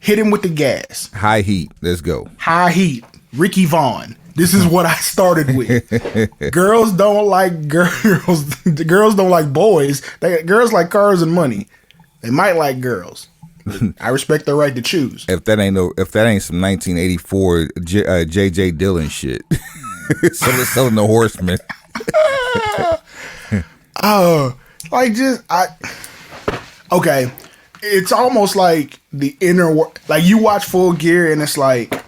Hit him with the gas. High heat. Let's go. High heat. Ricky Vaughn. This is what I started with. Girls don't like girls. Girls don't like boys. Girls like cars and money. They might like girls. I respect their right to choose. If that ain't some 1984 J.J. Dillon shit. Selling the Horseman. Okay. It's almost like the inner like you watch Full Gear and it's like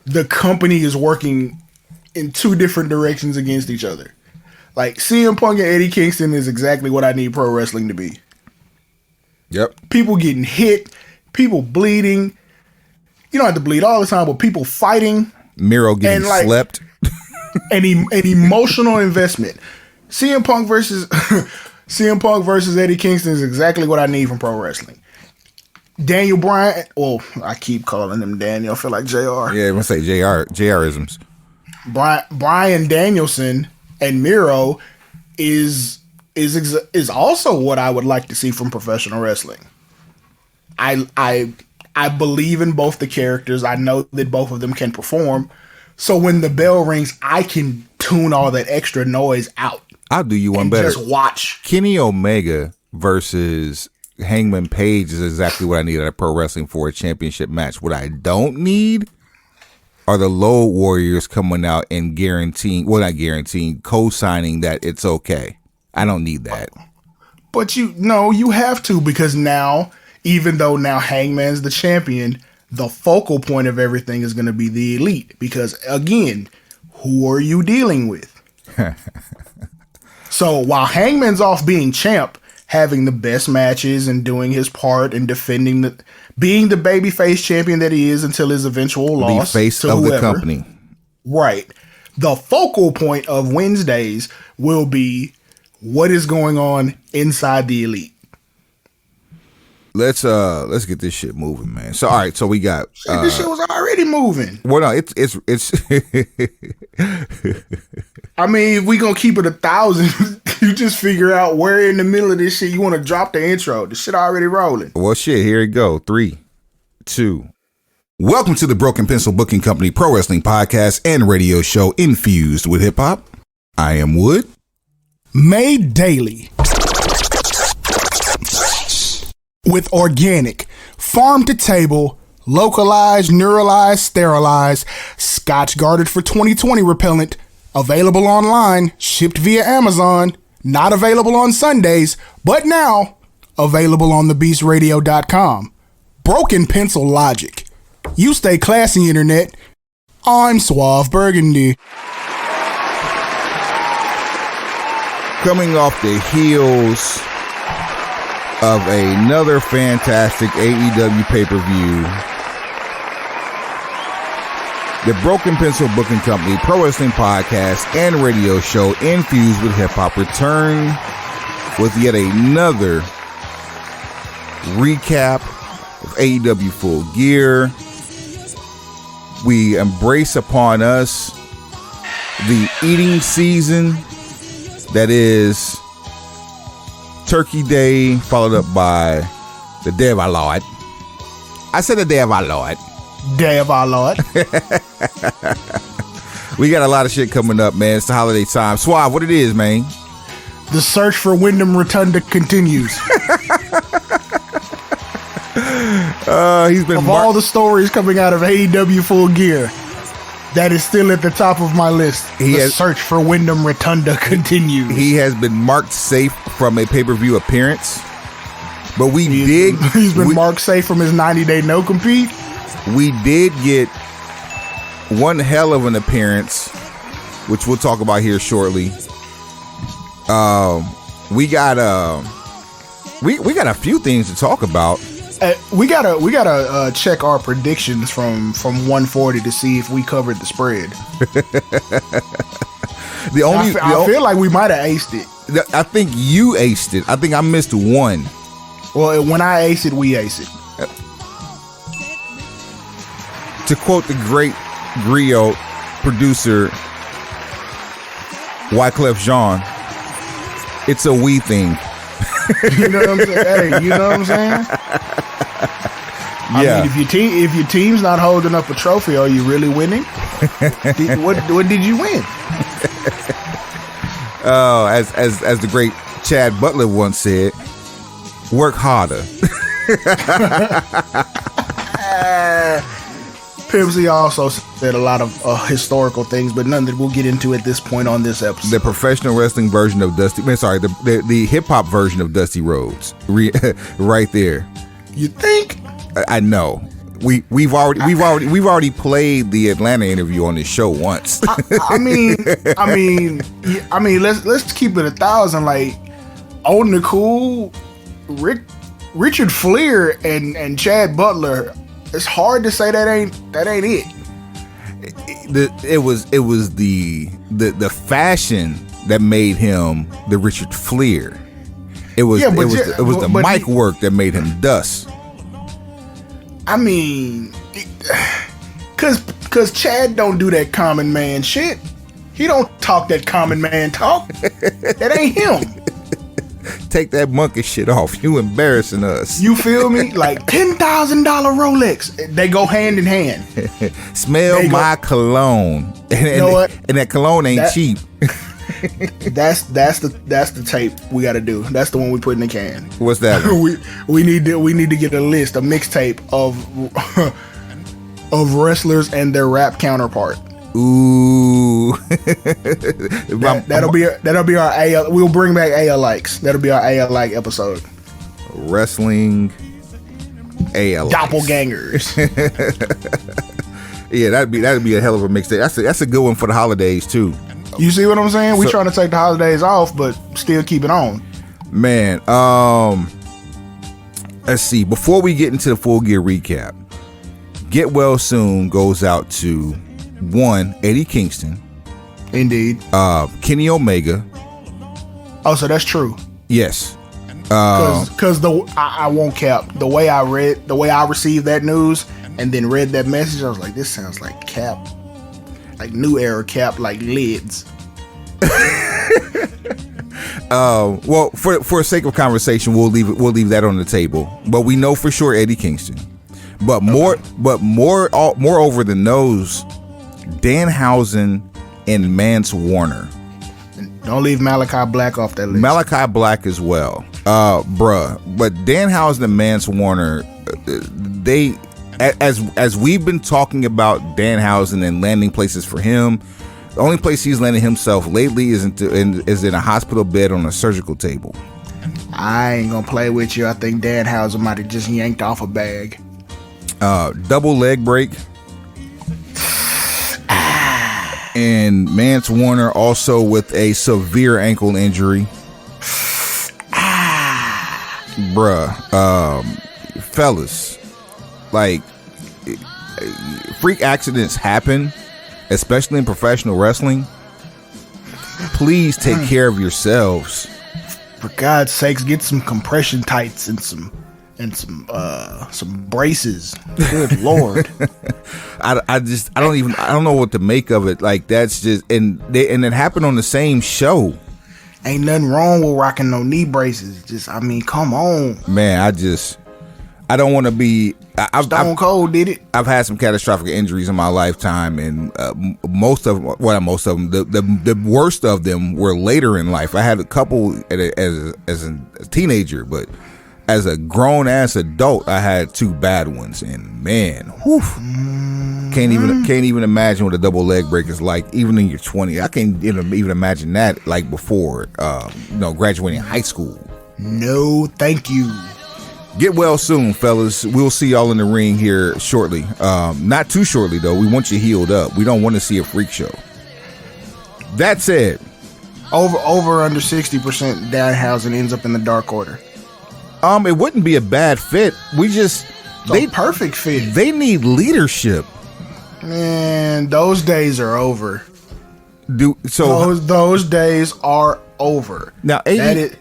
the company is working in two different directions against each other. Like CM Punk and Eddie Kingston is exactly what I need pro wrestling to be. Yep. People getting hit, people bleeding. You don't have to bleed all the time, but people fighting. Miro getting slept. An emotional investment. CM Punk versus Eddie Kingston is exactly what I need from pro wrestling. Daniel Bryan, well, I keep calling him Daniel. I feel like JR. Yeah, I'm gonna say JR-isms. Bryan Danielson and Miro is also what I would like to see from professional wrestling. I believe in both the characters. I know that both of them can perform. So when the bell rings, I can tune all that extra noise out. I'll do you one better. Just watch. Kenny Omega versus Hangman Page is exactly what I need out of pro wrestling for a championship match. What I don't need are the Low Warriors coming out and co-signing that it's okay. I don't need that. But you have to, because now, even though now Hangman's the champion, the focal point of everything is going to be the Elite. Because again, who are you dealing with? So while Hangman's off being champ, having the best matches and doing his part and defending being the babyface champion that he is until his eventual loss, the face of the company, right? The focal point of Wednesdays will be what is going on inside the Elite. Let's get this shit moving, man. So all right, so we got this shit was already moving. Well, no, it's I mean, if we gonna keep it 1,000, you just figure out where in the middle of this shit you want to drop the intro. The shit already rolling. Well, shit, here it go. 3, 2. Welcome to the Broken Pencil Booking Company Pro Wrestling Podcast and Radio Show infused with hip hop. I am Wood. Made daily with organic, farm to table, localized, neuralized, sterilized, Scotch guarded for 2020 repellent, available online, shipped via Amazon, not available on Sundays, but now available on thebeastradio.com. Broken Pencil Logic. You stay classy, internet. I'm Suave Burgundy. Coming off the heels of another fantastic AEW pay-per-view, the Broken Pencil Booking Company Pro Wrestling Podcast and Radio Show infused with hip-hop return with yet another recap of AEW Full Gear. We embrace upon us the eating season that is Turkey Day, followed up by the Day of Our Lord. I said the Day of Our Lord. Day of Our Lord. We got a lot of shit coming up, man. It's the holiday time. Suave, what it is, man? The search for Wyndham Rotunda continues. He's been all the stories coming out of AEW Full Gear, that is still at the top of my list. The search for Wyndham Rotunda continues. He has been marked safe from a pay-per-view appearance, but he's been marked safe from his 90-day no compete. We did get one hell of an appearance, which we'll talk about here shortly. We got a few things to talk about. We gotta check our predictions from 140 to see if we covered the spread. I feel like we might have aced it. I think you aced it. I think I missed one. Well, when I ace it, we ace it. To quote the great griot producer Wyclef Jean, it's a we thing. You know what I'm saying? Hey, you know what I'm saying? I mean, if your team's not holding up a trophy, are you really winning? What did you win? Oh, as the great Chad Butler once said, work harder. Pimp C also said a lot of historical things, but none that we'll get into at this point on this episode. The professional wrestling version of the hip hop version of Dusty Rhodes, right there. You think? I know. We've already played the Atlanta interview on this show once. I mean, let's keep it 1,000. Like, on the cool, Richard Flair and Chad Butler. It's hard to say that ain't it. It was the fashion that made him the Richard Flair. It was the mic work that made him Dust. I mean, cause Chad don't do that common man shit. He don't talk that common man talk. That ain't him. Take that monkey shit off. You embarrassing us. You feel me? Like $10,000 Rolex. They go hand in hand. Smell my cologne. You know what? And that cologne ain't cheap. That's the tape we got to do. That's the one we put in the can. What's that? we need to get a list, a mixtape of wrestlers and their rap counterpart. Ooh. That'll be our AL. We'll bring back AL likes. That'll be our AL like episode. Wrestling AL doppelgangers. Yeah, that'd be a hell of a mixtape. That's a good one for the holidays too. You see what I'm saying? We trying to take the holidays off, but still keep it on. Man, let's see. Before we get into the Full Gear recap, Get Well Soon goes out to Eddie Kingston. Indeed. Kenny Omega. Oh, so that's true. Yes. Because I won't cap. The way I received that news and then read that message, I was like, this sounds like Cap. Like New Era Cap, like lids. Well, for sake of conversation, we'll leave that on the table. But we know for sure Eddie Kingston. But moreover than those, Danhausen and Mance Warner. Don't leave Malachi Black off that list. Malachi Black as well, bruh. But Danhausen and Mance Warner, they, as we've been talking about Danhausen and landing places for him, the only place he's landed himself lately is in a hospital bed on a surgical table. I ain't gonna play with you. I think Danhausen might have just yanked off a bag. Double leg break. And Mance Warner also with a severe ankle injury. Bruh. Fellas, like, freak accidents happen, especially in professional wrestling. Please take care of yourselves. For God's sakes, get some compression tights and some braces. Good Lord. I don't know what to make of it. Like, that's just, and it happened on the same show. Ain't nothing wrong with rocking no knee braces. Just, I mean, come on, man. I don't want to be. Stone Cold did it. I've had some catastrophic injuries in my lifetime, and most of them, the worst of them were later in life. I had a couple as a teenager, but as a grown ass adult, I had two bad ones, and man, whew, can't even imagine what a double leg break is like. Even in your 20s, I can't even imagine that. Like before, graduating high school. No, thank you. Get well soon, fellas. We'll see y'all in the ring here shortly. Not too shortly though. We want you healed up. We don't want to see a freak show. That said, over under 60% Danhausen ends up in the Dark Order. It wouldn't be a bad fit. Perfect fit. They need leadership. Man, those days are over. Those days are over. Now AEW,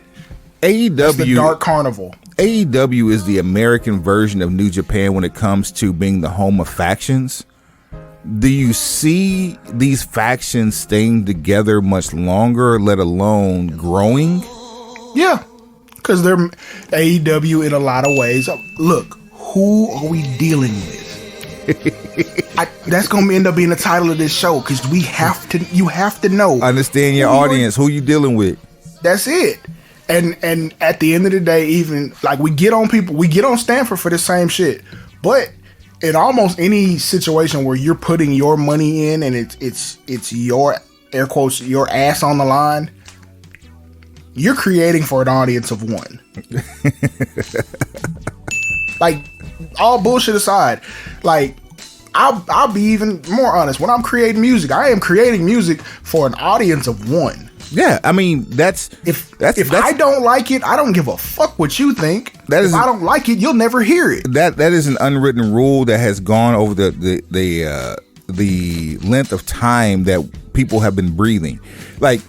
the Dark Carnival. AEW is the American version of New Japan when it comes to being the home of factions. Do you see these factions staying together much longer, let alone growing? Yeah. Because they're AEW in a lot of ways. Look, who are we dealing with? That's gonna end up being the title of this show, because you have to know. Understand your audience, who you dealing with. That's it. And at the end of the day, even like we get on Stanford for the same shit. But in almost any situation where you're putting your money in and it's your, air quotes, your ass on the line, you're creating for an audience of one. Like, all bullshit aside, like, I'll be even more honest. When I'm creating music, I am creating music for an audience of one. Yeah, I mean, if I don't like it, I don't give a fuck what you think. If I don't like it, you'll never hear it. That is an unwritten rule that has gone over the length of time that people have been breathing. Like,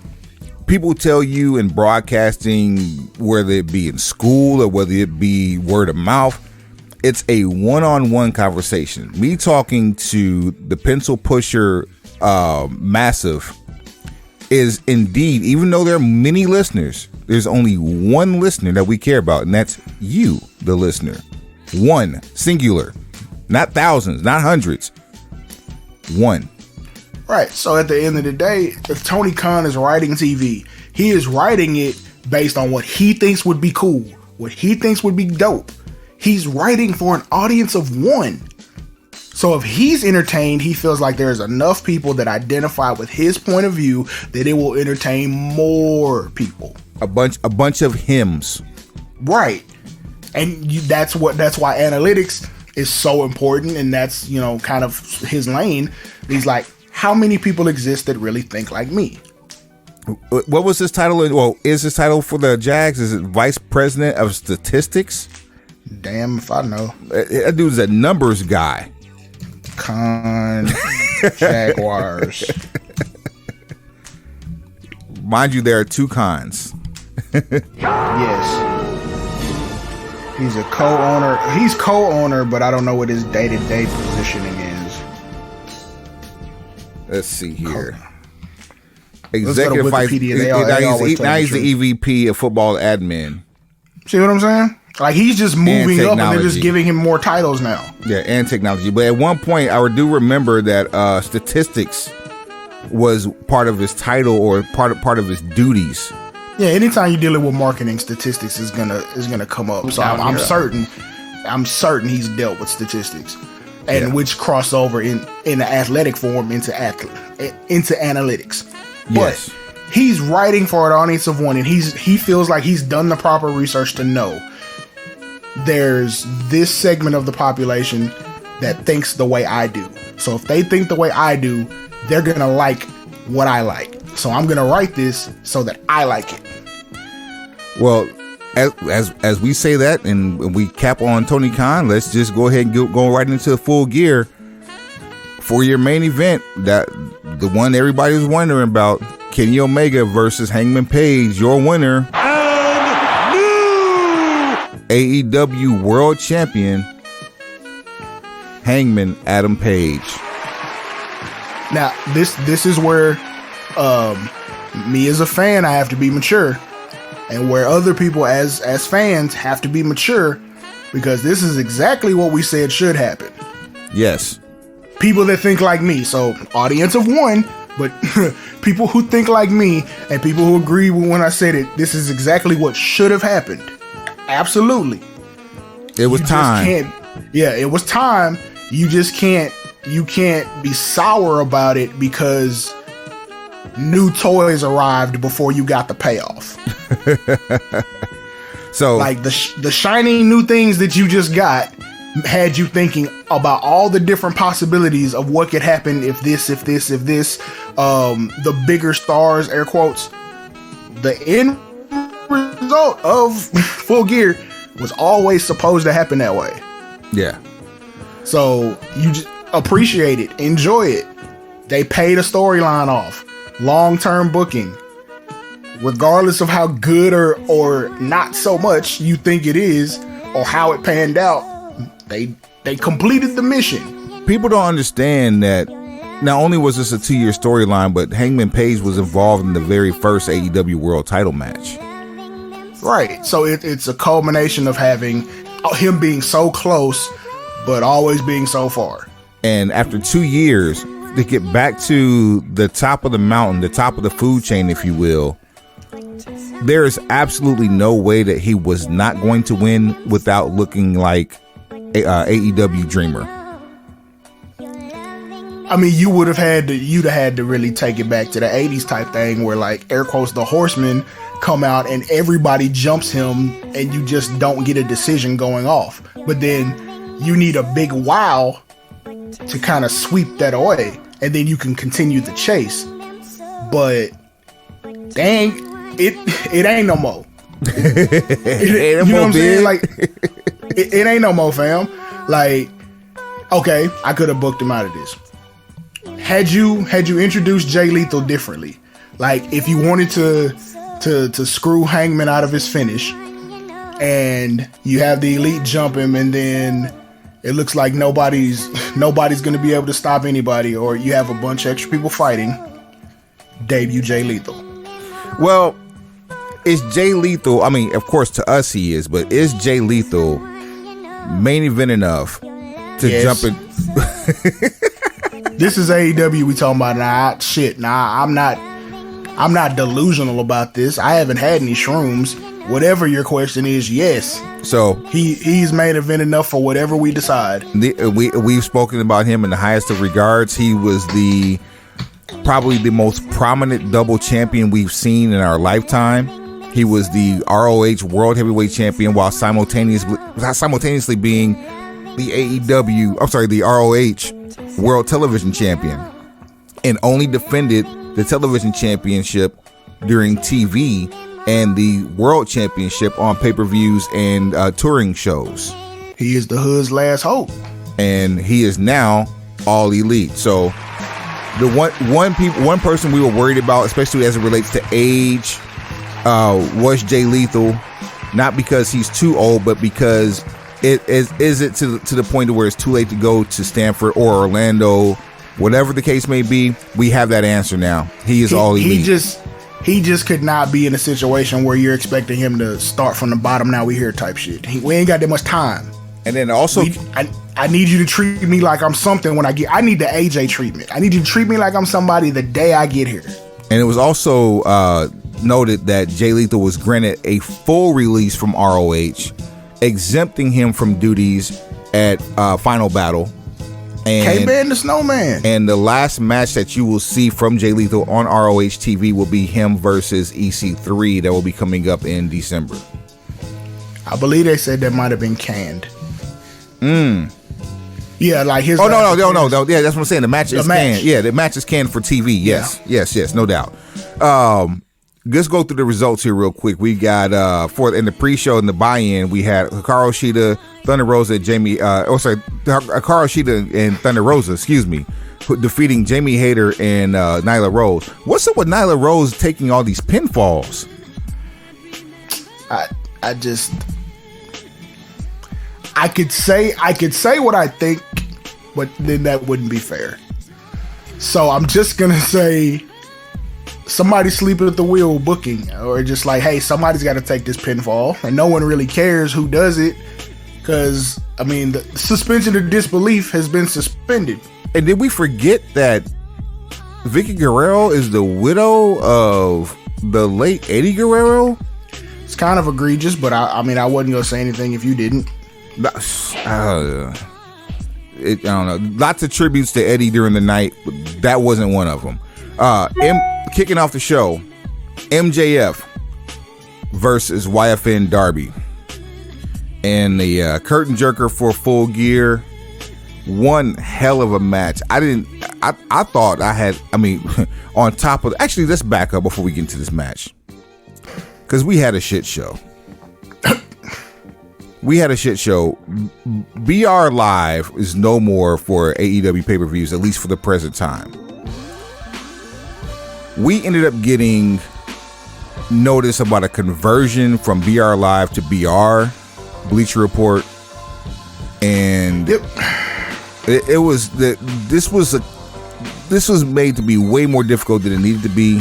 people tell you in broadcasting, whether it be in school or whether it be word of mouth, it's a one-on-one conversation. Me talking to the pencil pusher, Massive, is indeed, even though there are many listeners, there's only one listener that we care about, and that's you, the listener. One, singular, not thousands, not hundreds. One. Right. So at the end of the day, if Tony Khan is writing TV, he is writing it based on what he thinks would be cool, what he thinks would be dope. He's writing for an audience of one. So if he's entertained, he feels like there's enough people that identify with his point of view that it will entertain more people. A bunch of hymns. Right. And that's why analytics is so important, and that's, kind of his lane. He's like, how many people exist that really think like me? What was his title? Well, is his title for the Jags? Is it Vice President of Statistics? Damn if I know. That dude's a numbers guy. Jaguars. Mind you, there are two cons. Yes. He's a co-owner. He's co-owner, but I don't know what his day-to-day positioning is. Let's see here. Executive Vice. Now he's the EVP of football admin. See what I'm saying? Like, he's just moving up, and they're just giving him more titles now. Yeah, and technology. But at one point, I do remember that statistics was part of his title or part of his duties. Yeah, anytime you're dealing with marketing, statistics is gonna come up. So I'm certain he's dealt with statistics, and which cross over in the athletic form into analytics. Yes. But he's writing for an audience of one, and he feels like he's done the proper research to know there's this segment of the population that thinks the way I do. So if they think the way I do, they're gonna like what I like. So I'm gonna write this so that I like it. Well, as we say that and we cap on Tony Khan, let's just go ahead and go right into Full Gear for your main event. That the one everybody was wondering about, Kenny Omega versus Hangman Page, your winner. AEW World Champion Hangman Adam Page. Now, this is where me as a fan, I have to be mature, and where other people as fans have to be mature, because this is exactly what we said should happen. Yes. People that think like me, so audience of one, but people who think like me and people who agree with when I said it, this is exactly what should have happened. Absolutely. It was time. It was time. You can't be sour about it because new toys arrived before you got the payoff. So, like the shiny new things that you just got had you thinking about all the different possibilities of what could happen if this. The bigger stars, air quotes, the end result of Full Gear was always supposed to happen that way. Yeah. So you just appreciate it, enjoy it. They paid a storyline off, long-term booking. Regardless of how good or not so much you think it is, or how it panned out, they completed the mission. People don't understand that not only was this a 2-year storyline, but Hangman Page was involved in the very first AEW World Title match. Right. So it's a culmination of having him being so close, but always being so far. And after 2 years, to get back to the top of the mountain, the top of the food chain, if you will, there is absolutely no way that he was not going to win without looking like AEW Dreamer. I mean, you'd have had to really take it back to the 80s type thing where, like, air quotes, the Horsemen come out and everybody jumps him and you just don't get a decision going off. But then you need a big wow to kind of sweep that away, and then you can continue the chase. But dang, it ain't no more. You know what I'm saying? Like, it ain't no more, fam. Like, okay, I could have booked him out of this. Had you introduced Jay Lethal differently, like if you wanted to screw Hangman out of his finish, and you have the Elite jump him, and then it looks like nobody's going to be able to stop anybody, or you have a bunch of extra people fighting, debut Jay Lethal. Well, is Jay Lethal, I mean, of course to us he is, but is Jay Lethal main event enough to jump in? This is AEW we talking about. I'm not delusional about this. I haven't had any shrooms. Whatever your question is, yes. So he's main event enough for whatever we decide. We've spoken about him in the highest of regards. He was probably the most prominent double champion we've seen in our lifetime. He was the ROH World Heavyweight Champion while simultaneously being the ROH World Television Champion, and only defended the television championship during TV and the World Championship on pay-per-views and touring shows. He is the hood's last hope, and he is now all elite. So the one person we were worried about, especially as it relates to age, was Jay Lethal, not because he's too old, but because it to the point where it's too late to go to Stanford or Orlando, whatever the case may be. We have that answer now. He is all elite. He just could not be in a situation where you're expecting him to start from the bottom. Now we here type shit. We ain't got that much time. And then also, I need you to treat me like I'm something when I need the AJ treatment. I need you to treat me like I'm somebody the day I get here. And it was also noted that Jay Lethal was granted a full release from ROH, exempting him from duties at Final Battle. And K-Man the Snowman. And the last match that you will see from Jay Lethal on ROH TV will be him versus EC3 that will be coming up in December. I believe they said that might have been canned. Yeah, like his. Oh no! Yeah, that's what I'm saying. The match is canned. Yeah, the match is canned for TV. Yes, yeah. yes, no doubt. Let's go through the results here real quick. We got in the pre-show and the buy-in, we had Hikaru Shida, Thunder Rosa, Hikaru Shida and Thunder Rosa, defeating Jamie Hayter and Nyla Rose. What's up with Nyla Rose taking all these pinfalls? I could say what I think, but then that wouldn't be fair. So I'm just gonna say somebody sleeping at the wheel booking, or just like, hey, somebody's got to take this pinfall, and no one really cares who does it, because I mean the suspension of disbelief has been suspended. And did we forget that Vicky Guerrero is the widow of the late Eddie Guerrero? It's kind of egregious, but I mean I wasn't gonna say anything if you didn't. I don't know. Lots of tributes to Eddie during the night, but that wasn't one of them. Kicking off the show, MJF versus YFN Darby, and the curtain jerker for Full Gear. One hell of a match. I thought I had. I mean, on top of actually, let's back up before we get into this match, because we had a shit show. BR Live is no more for AEW pay-per-views, at least for the present time. We ended up getting notice about a conversion from BR Live to BR, Bleacher Report, and it was that this was made to be way more difficult than it needed to be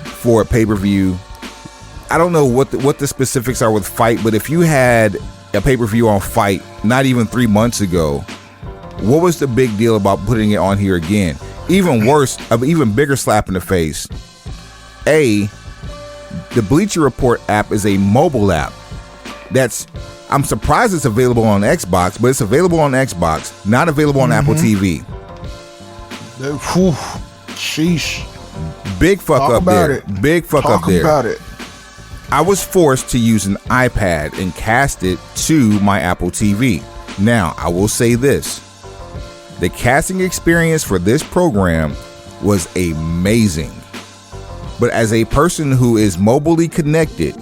for a pay-per-view. I don't know what the specifics are with Fight, but if you had a pay-per-view on Fight not even 3 months ago. What was the big deal about putting it on here again? Even worse, an even bigger slap in the face. The Bleacher Report app is a mobile app. I'm surprised it's available on Xbox, but it's available on Xbox, not available on Apple TV. Sheesh. Big fuck up there. Big fuck up there. Talk about it. I was forced to use an iPad and cast it to my Apple TV. Now, I will say this. The casting experience for this program was amazing. But as a person who is mobilely connected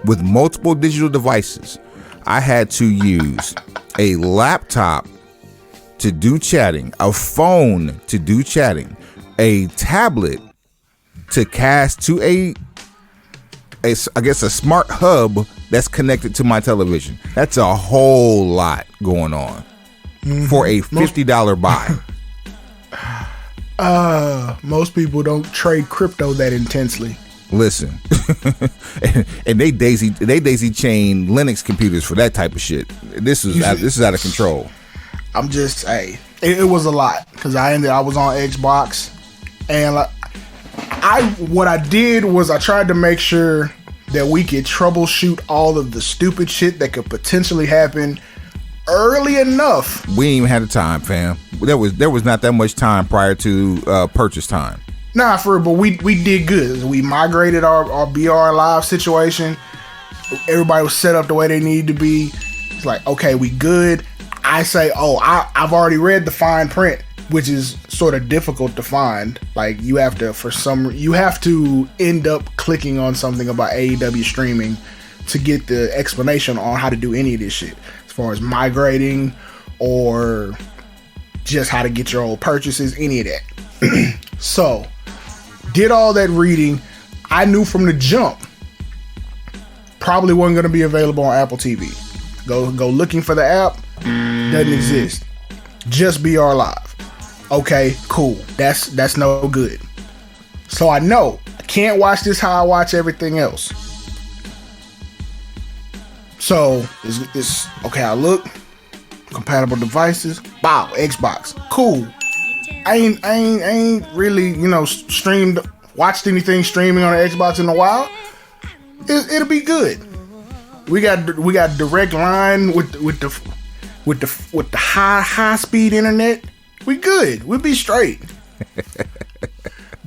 with multiple digital devices, I had to use a laptop to do chatting, a phone to do chatting, a tablet to cast to a smart hub that's connected to my television. That's a whole lot going on for a $50 buy. Most people don't trade crypto that intensely. Listen, and they daisy chain Linux computers for that type of shit. This is out of control. I'm just it was a lot because I was on Xbox, and what I did was I tried to make sure that we could troubleshoot all of the stupid shit that could potentially happen early enough. We ain't even had the time, fam. There was not that much time prior to purchase time. Nah, but we did good. We migrated our BR Live situation. Everybody was set up the way they needed to be. It's like, okay, we good. I say, I've already read the fine print, which is sort of difficult to find. Like you have to end up clicking on something about AEW streaming to get the explanation on how to do any of this shit, as far as migrating or just how to get your old purchases, any of that. So, did all that reading. I knew from the jump probably wasn't going to be available on Apple TV. Go looking for the app. Doesn't exist. Just BR Live. Okay, cool. That's no good. So I know I can't watch this how I watch everything else. So it's okay. I look compatible devices. Wow, Xbox. Cool. I ain't really watched anything streaming on the Xbox in a while. It'll be good. We got direct line with the high speed internet. We good. We'll be straight.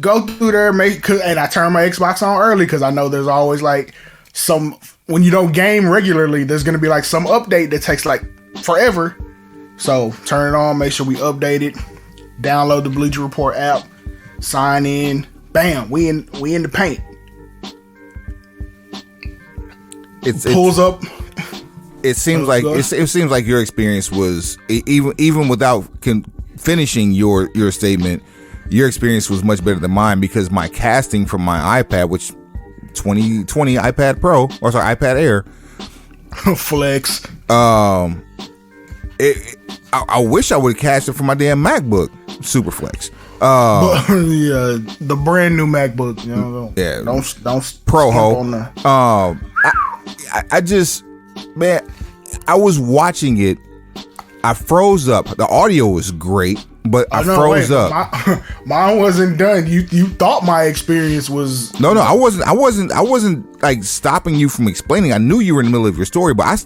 Go through there, and I turn my Xbox on early because I know there's always like some, when you don't game regularly, there's gonna be like some update that takes like forever. So turn it on, make sure we update it, download the Bleacher Report app, sign in, bam, we in the paint. It pulls up. It seems like your experience was, even without finishing your statement, your experience was much better than mine, because my casting from my iPad, which 2020 iPad Pro, or sorry, iPad Air, flex. I wish I would have cast it from my damn MacBook, super flex. Yeah, the brand new MacBook. Don't Pro ho. I just, man, I was watching it. I froze up. The audio was great, but I froze up. Mine wasn't done. You thought my experience was no. I wasn't like stopping you from explaining. I knew you were in the middle of your story, but I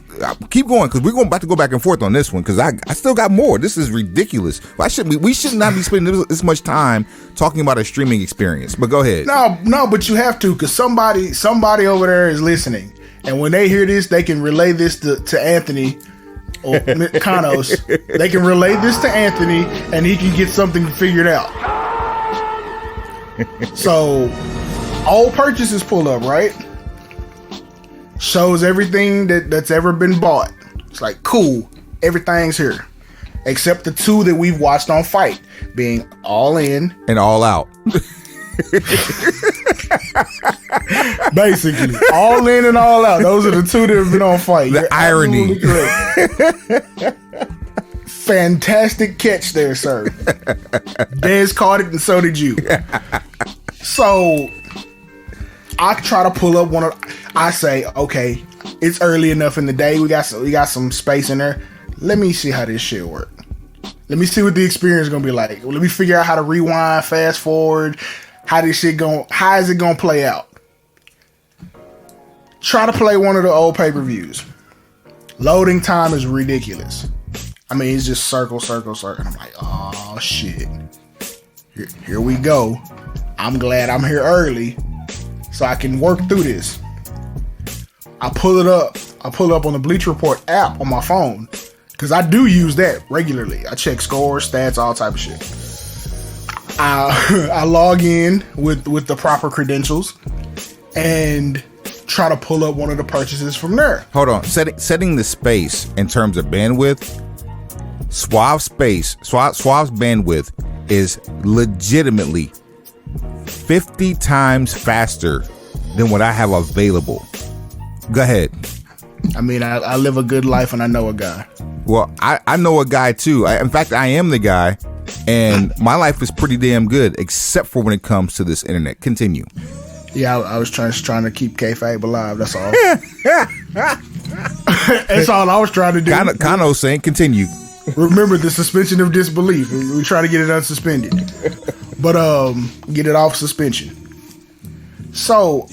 keep going, because we're about to go back and forth on this one, because I still got more. This is ridiculous. We should not be spending this much time talking about a streaming experience. But go ahead. No, but you have to, because somebody over there is listening, and when they hear this, they can relay this to Anthony. Or Kanos, they can relay this to Anthony, and he can get something figured out. So, all purchases pull up, right? Shows everything that's ever been bought. It's like, cool, everything's here, except the two that we've watched on Fight, being All In and All Out. Basically, All In and All Out. Those are the two that have been on Fight. The irony. Fantastic catch there, sir. Dez caught it, and so did you. So I try to pull up I say, okay, It's early enough in the day. We got some space in there. Let me see how this shit works. Let me see what the experience is gonna be like. Let me figure out how to rewind, fast forward, how is it gonna play out. Try to play one of the old pay-per-views. Loading time is ridiculous. I mean, it's just circle. I'm like, oh shit. Here we go. I'm glad I'm here early so I can work through this. I pull it up on the Bleacher Report app on my phone. Because I do use that regularly. I check scores, stats, all type of shit. I log in with the proper credentials and try to pull up one of the purchases from there. Hold on. Setting the space in terms of bandwidth. Suave's bandwidth is legitimately 50 times faster than what I have available. Go ahead. I mean, I live a good life and I know a guy. Well, I know a guy too. In fact, I am the guy, and my life is pretty damn good, except for when it comes to this internet. Continue. Yeah, I was trying to keep kayfabe alive. That's all. That's all I was trying to do. Kano saying, continue. Remember the suspension of disbelief. We try to get it unsuspended, but get it off suspension. So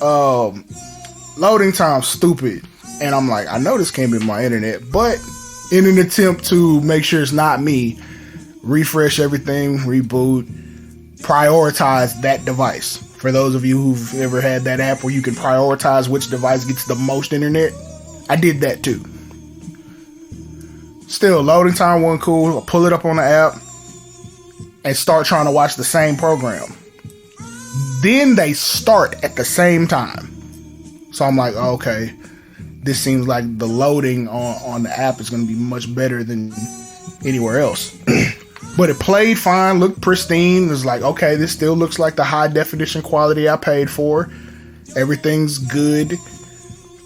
loading time stupid, and I'm like, I know this can't be my internet, but in an attempt to make sure it's not me, refresh everything, reboot, prioritize that device. For those of you who've ever had that app where you can prioritize which device gets the most internet, I did that too. Still, loading time wasn't cool. I pull it up on the app and start trying to watch the same program. Then they start at the same time. So I'm like, okay, this seems like the loading on the app is going to be much better than anywhere else. But it played fine, looked pristine. It was like, okay, this still looks like the high definition quality I paid for. Everything's good.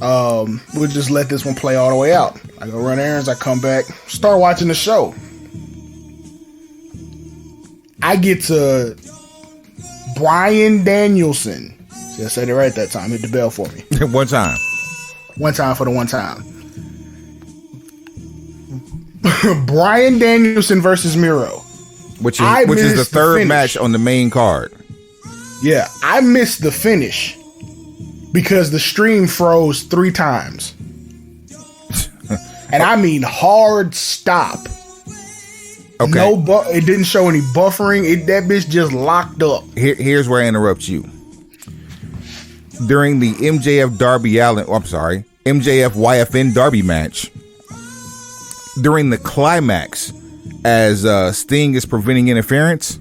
We'll just let this one play all the way out. I go run errands, I come back, start watching the show. I get to Bryan Danielson. See, I said it right that time. Hit the bell for me. One time. One time for the one time. Bryan Danielson versus Miro. Which is the third match on the main card. Yeah, I missed the finish because the stream froze 3 times. And I mean hard stop. Okay. It didn't show any buffering. That bitch just locked up. Here's where I interrupt you. During the MJF YFN Darby match, during the climax, as Sting is preventing interference,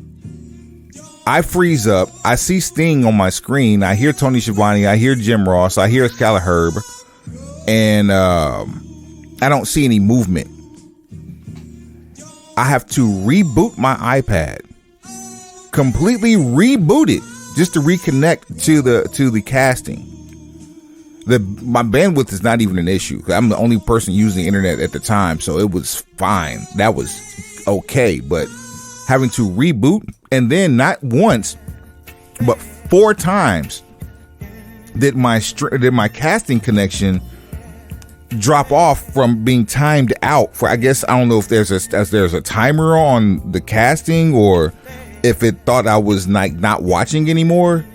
I freeze up. I see Sting on my screen. I hear Tony Schiavone. I hear Jim Ross. I hear Excalibur. And I don't see any movement. I have to reboot my iPad. Completely reboot it just to reconnect to the casting. My bandwidth is not even an issue. I'm the only person using the internet at the time, so it was fine. That was okay. But having to reboot, and then not once, but 4 times did my casting connection drop off from being timed out for, I guess, I don't know if there's a timer on the casting or if it thought I was not watching anymore.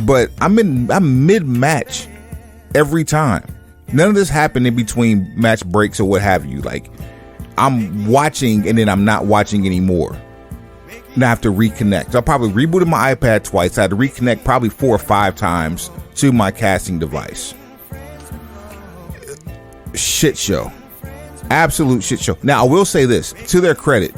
But I'm mid-match every time. None of this happened in between match breaks or what have you. Like, I'm watching and then I'm not watching anymore. And I have to reconnect. So I probably rebooted my iPad twice. I had to reconnect probably 4 or 5 times to my casting device. Shit show. Absolute shit show. Now, I will say this, to their credit,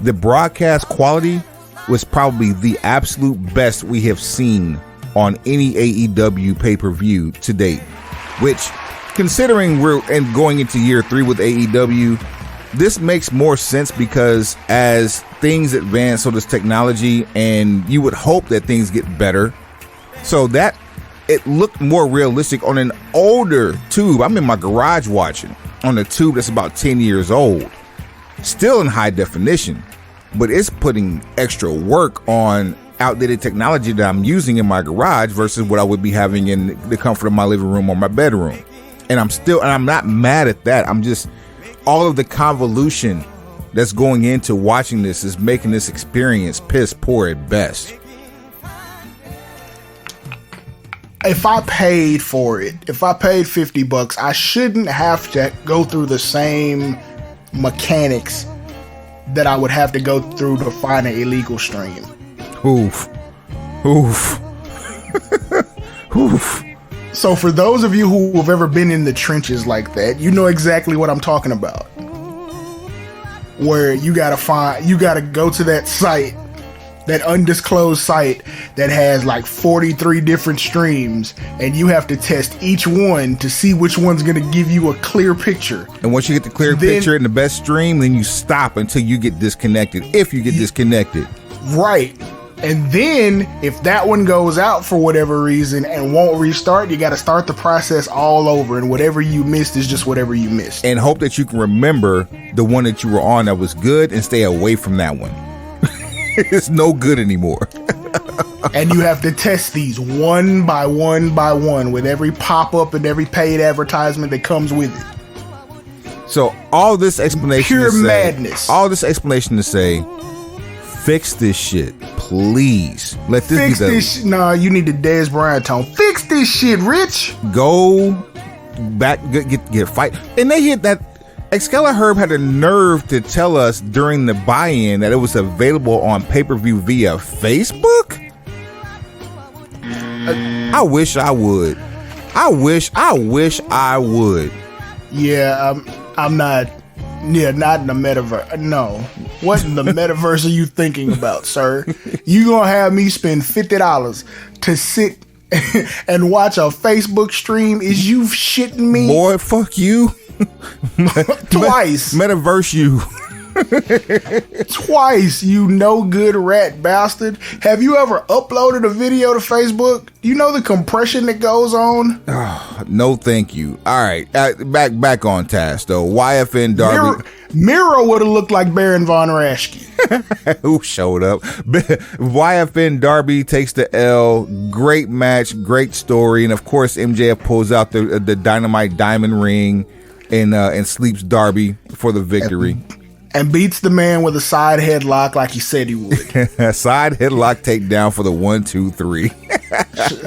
the broadcast quality was probably the absolute best we have seen on any AEW pay-per-view to date, which, considering we're going into year 3 with AEW, this makes more sense because as things advance, so does technology, and you would hope that things get better. So that it looked more realistic on an older tube. I'm in my garage watching on a tube that's about 10 years old, still in high definition, but it's putting extra work on outdated technology that I'm using in my garage versus what I would be having in the comfort of my living room or my bedroom. And I'm not mad at that. I'm just, all of the convolution that's going into watching this is making this experience piss poor at best. If I paid for it, if I paid $50, I shouldn't have to go through the same mechanics that I would have to go through to find an illegal stream. Oof. Oof. Oof. So for those of you who have ever been in the trenches like that, you know exactly what I'm talking about. Where you gotta go to that site, that undisclosed site that has like 43 different streams, and you have to test each one to see which one's gonna give you a clear picture. And once you get the clear picture and the best stream, then you stop until you get disconnected, if you get disconnected. Right. And then if that one goes out for whatever reason and won't restart, you got to start the process all over, and whatever you missed is just whatever you missed. And hope that you can remember the one that you were on that was good and stay away from that one. It's no good anymore. And you have to test these one by one by one with every pop-up and every paid advertisement that comes with it. So all this explanation Pure to say, madness. All this explanation to say, fix this shit, please. Let this Fix be the this. Nah, you need the Dez Bryant tone. Fix this shit, Rich. go back, get a fight. And they hit that. Excalibur Herb had the nerve to tell us during the buy-in that it was available on pay-per-view via Facebook. I wish I would. I wish I would. Yeah, I'm not. Yeah, not in the metaverse. No. What in the metaverse are you thinking about, sir? You gonna have me spend $50 to sit and watch a Facebook stream? Is you shitting me? Boy, fuck you. Twice. Metaverse you. Twice, you no good rat bastard. Have you ever uploaded a video to Facebook? Do you know the compression that goes on? No, thank you. All right, back on task though. YFN Darby. Miro would have looked like Baron Von Raschke. Who showed up? YFN Darby takes the L. Great match, great story, and of course MJF pulls out the Dynamite Diamond ring and sleeps Darby for the victory. And beats the man with a side headlock like he said he would. Side headlock takedown for the 1, 2, 3.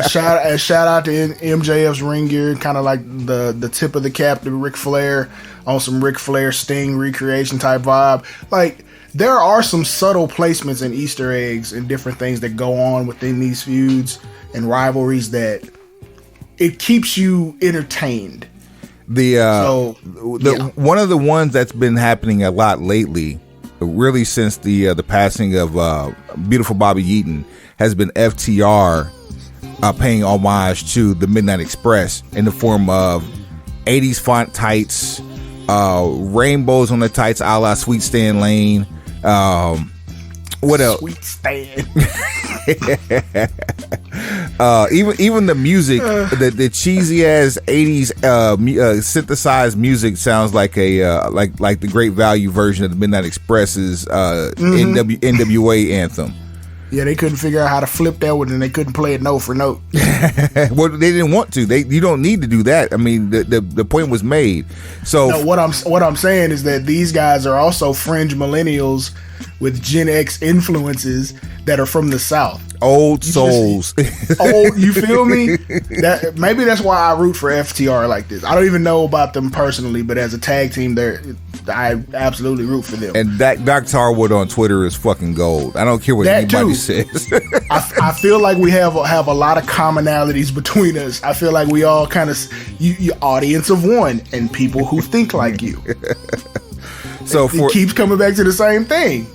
Shout out to MJF's ring gear, kind of like the tip of the cap to Ric Flair, on some Ric Flair Sting recreation type vibe. Like, there are some subtle placements and Easter eggs and different things that go on within these feuds and rivalries that it keeps you entertained. One of the ones that's been happening a lot lately, really since the passing of beautiful Bobby Eaton, has been FTR paying homage to the Midnight Express in the form of 80s font tights, rainbows on the tights a la Sweet Stan Lane. What else? Sweet Stan. Even the music, the cheesy ass 80s synthesized music sounds like like the Great Value version of the Midnight Express's NWA anthem. Yeah, they couldn't figure out how to flip that one, and they couldn't play it note for note. Well, they didn't want to. You don't need to do that. I mean, the point was made. So no, what I'm saying is that these guys are also fringe millennials with Gen X influences that are from the South. Old souls. You feel me? That maybe that's why I root for FTR like this. I don't even know about them personally, but as a tag team, I absolutely root for them. And that Dr. Harwood on Twitter is fucking gold. I don't care what anybody says. I feel like we have a lot of commonalities between us. I feel like we all kind of you audience of one and people who think like you. So it keeps coming back to the same thing.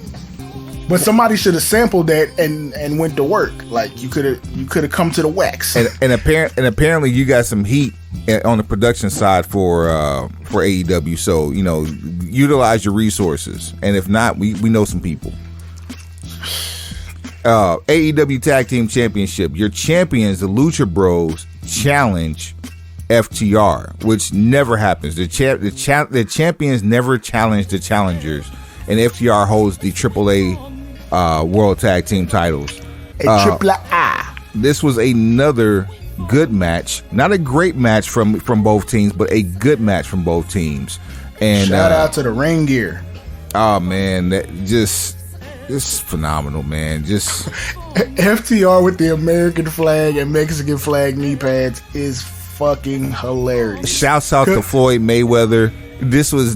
But somebody should have sampled that and went to work. Like you could have come to the wax. And apparently you got some heat on the production side for AEW. So utilize your resources. And if not, we know some people. AEW Tag Team Championship. Your champions, the Lucha Bros, challenge FTR, which never happens. The champions never challenge the challengers, and FTR holds the AAA World Tag Team titles. A triple I. This was another good match. Not a great match from both teams, but a good match from both teams. And shout out to the ring gear. Oh man, that just phenomenal, man. Just FTR with the American flag and Mexican flag knee pads is fucking hilarious. Shouts out to Floyd Mayweather. This was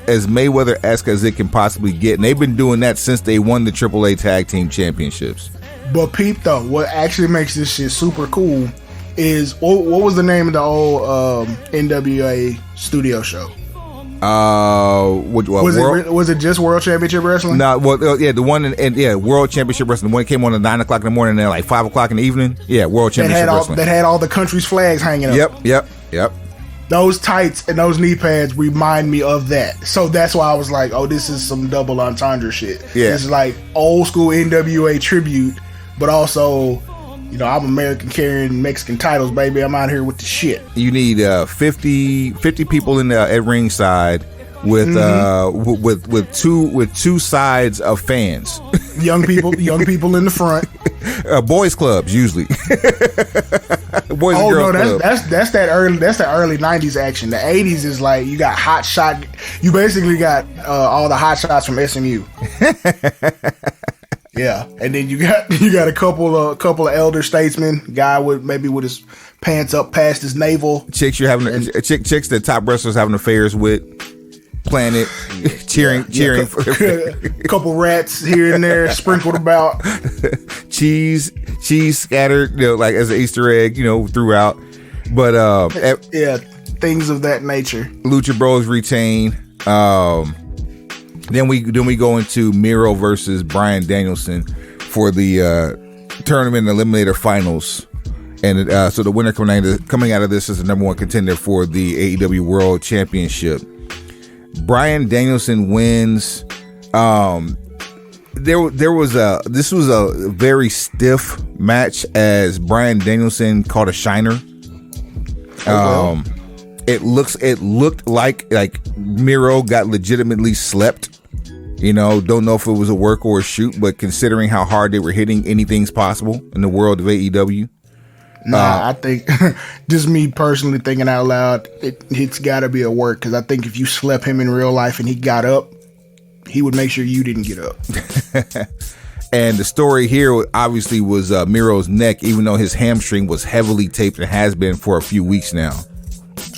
as Mayweather-esque as it can possibly get, and they've been doing that since they won the AAA Tag Team Championships. But peep though, what actually makes this shit super cool is what was the name of the old NWA studio show? Was it just World Championship Wrestling? No, the one World Championship Wrestling. The one that came on at 9 o'clock in the morning and then like 5 o'clock in the evening. Yeah, World Championship Wrestling. That had all the country's flags hanging up. Yep. Those tights and those knee pads remind me of that. So that's why I was like, oh, this is some double entendre shit. Yeah. It's like old school NWA tribute, but also, I'm American carrying Mexican titles, baby. I'm out here with the shit. You need 50 people in at ringside with two sides of fans. Young people in the front. Boys clubs usually. Boys and girls clubs. That's that early 90s action. The 80s is like you got hot shot. You basically got all the hot shots from SMU. Yeah, and then you got a couple of elder statesmen, guy with his pants up past his navel. Chicks chicks that top wrestlers having affairs with. Planet cheering. A couple rats here and there sprinkled about. cheese scattered, like as an Easter egg, throughout. But things of that nature. Lucha Bros retain. Then we go into Miro versus Bryan Danielson for the tournament eliminator finals. And so the winner coming out of this is the number one contender for the AEW World Championship. Bryan Danielson wins. This was a very stiff match as Bryan Danielson caught a shiner. It looked like Miro got legitimately slept. Don't know if it was a work or a shoot, but considering how hard they were hitting, anything's possible in the world of AEW. I think just me personally thinking out loud, it's got to be a work, because I think if you slept him in real life and he got up, he would make sure you didn't get up. And the story here obviously was Miro's neck, even though his hamstring was heavily taped and has been for a few weeks now.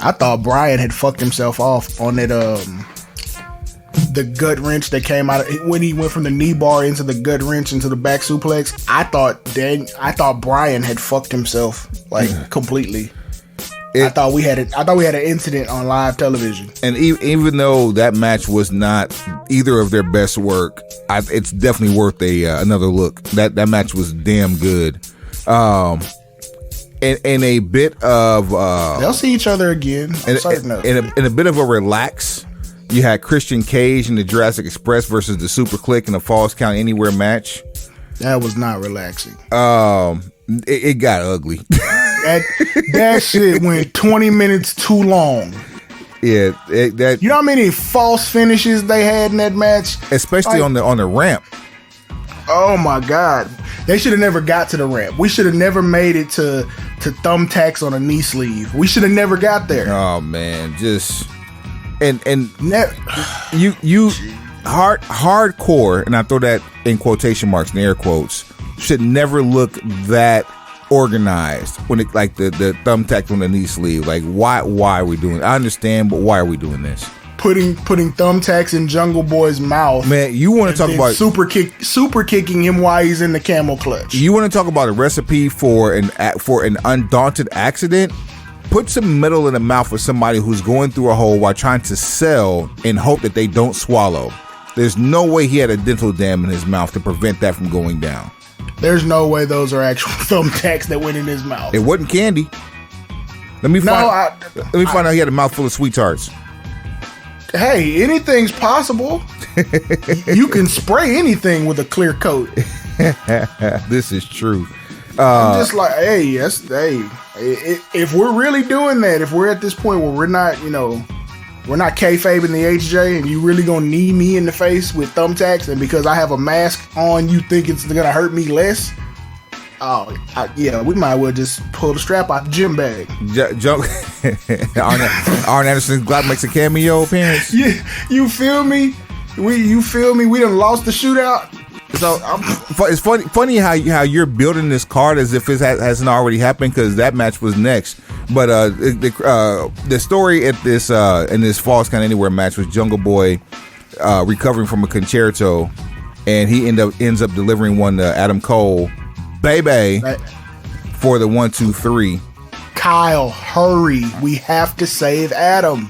I thought Bryan had fucked himself off on that the gut wrench that came out when he went from the knee bar into the gut wrench into the back suplex. I thought Bryan had fucked himself completely. I thought we had an incident on live television. And even though that match was not either of their best work, it's definitely worth another look. That match was damn good. And a bit of they'll see each other again. In a bit of a relax. You had Christian Cage in the Jurassic Express versus the Super Click in a Falls Count Anywhere match. That was not relaxing. It got ugly. That shit went 20 minutes too long. Yeah, you know how many false finishes they had in that match, especially on the ramp. Oh my god, they should have never got to the ramp. We should have never made it to thumbtacks on a knee sleeve. We should have never got there. Oh man, just. And you hardcore, and I throw that in quotation marks and air quotes, should never look that organized when it like the thumbtack on the knee sleeve. Like why are we doing it? I understand, but why are we doing this? Putting thumbtacks in Jungle Boy's mouth. Man, you want to talk about super kicking him while he's in the camel clutch. You want to talk about a recipe for an undaunted accident? Put some metal in the mouth of somebody who's going through a hole while trying to sell and hope that they don't swallow. There's no way he had a dental dam in his mouth to prevent that from going down. There's no way those are actual thumbtacks that went in his mouth. It wasn't candy. Let me find out he had a mouthful of sweet tarts. Hey, anything's possible. You can spray anything with a clear coat. This is true. I'm just like, if we're really doing that, if we're at this point where we're not kayfabing the HJ, and you really gonna knee me in the face with thumbtacks, and because I have a mask on, you think it's gonna hurt me less? Yeah, we might well just pull the strap out the gym bag. Arn Anderson's Glock makes a cameo appearance. Yeah, you feel me? We done lost the shootout. So it's funny how you're building this card as if it hasn't already happened, because that match was next. But the story at this in this Falls Count Anywhere match was Jungle Boy recovering from a concerto, and he ends up delivering one to Adam Cole, baby, for the 1, 2, 3. Kyle, hurry! We have to save Adam.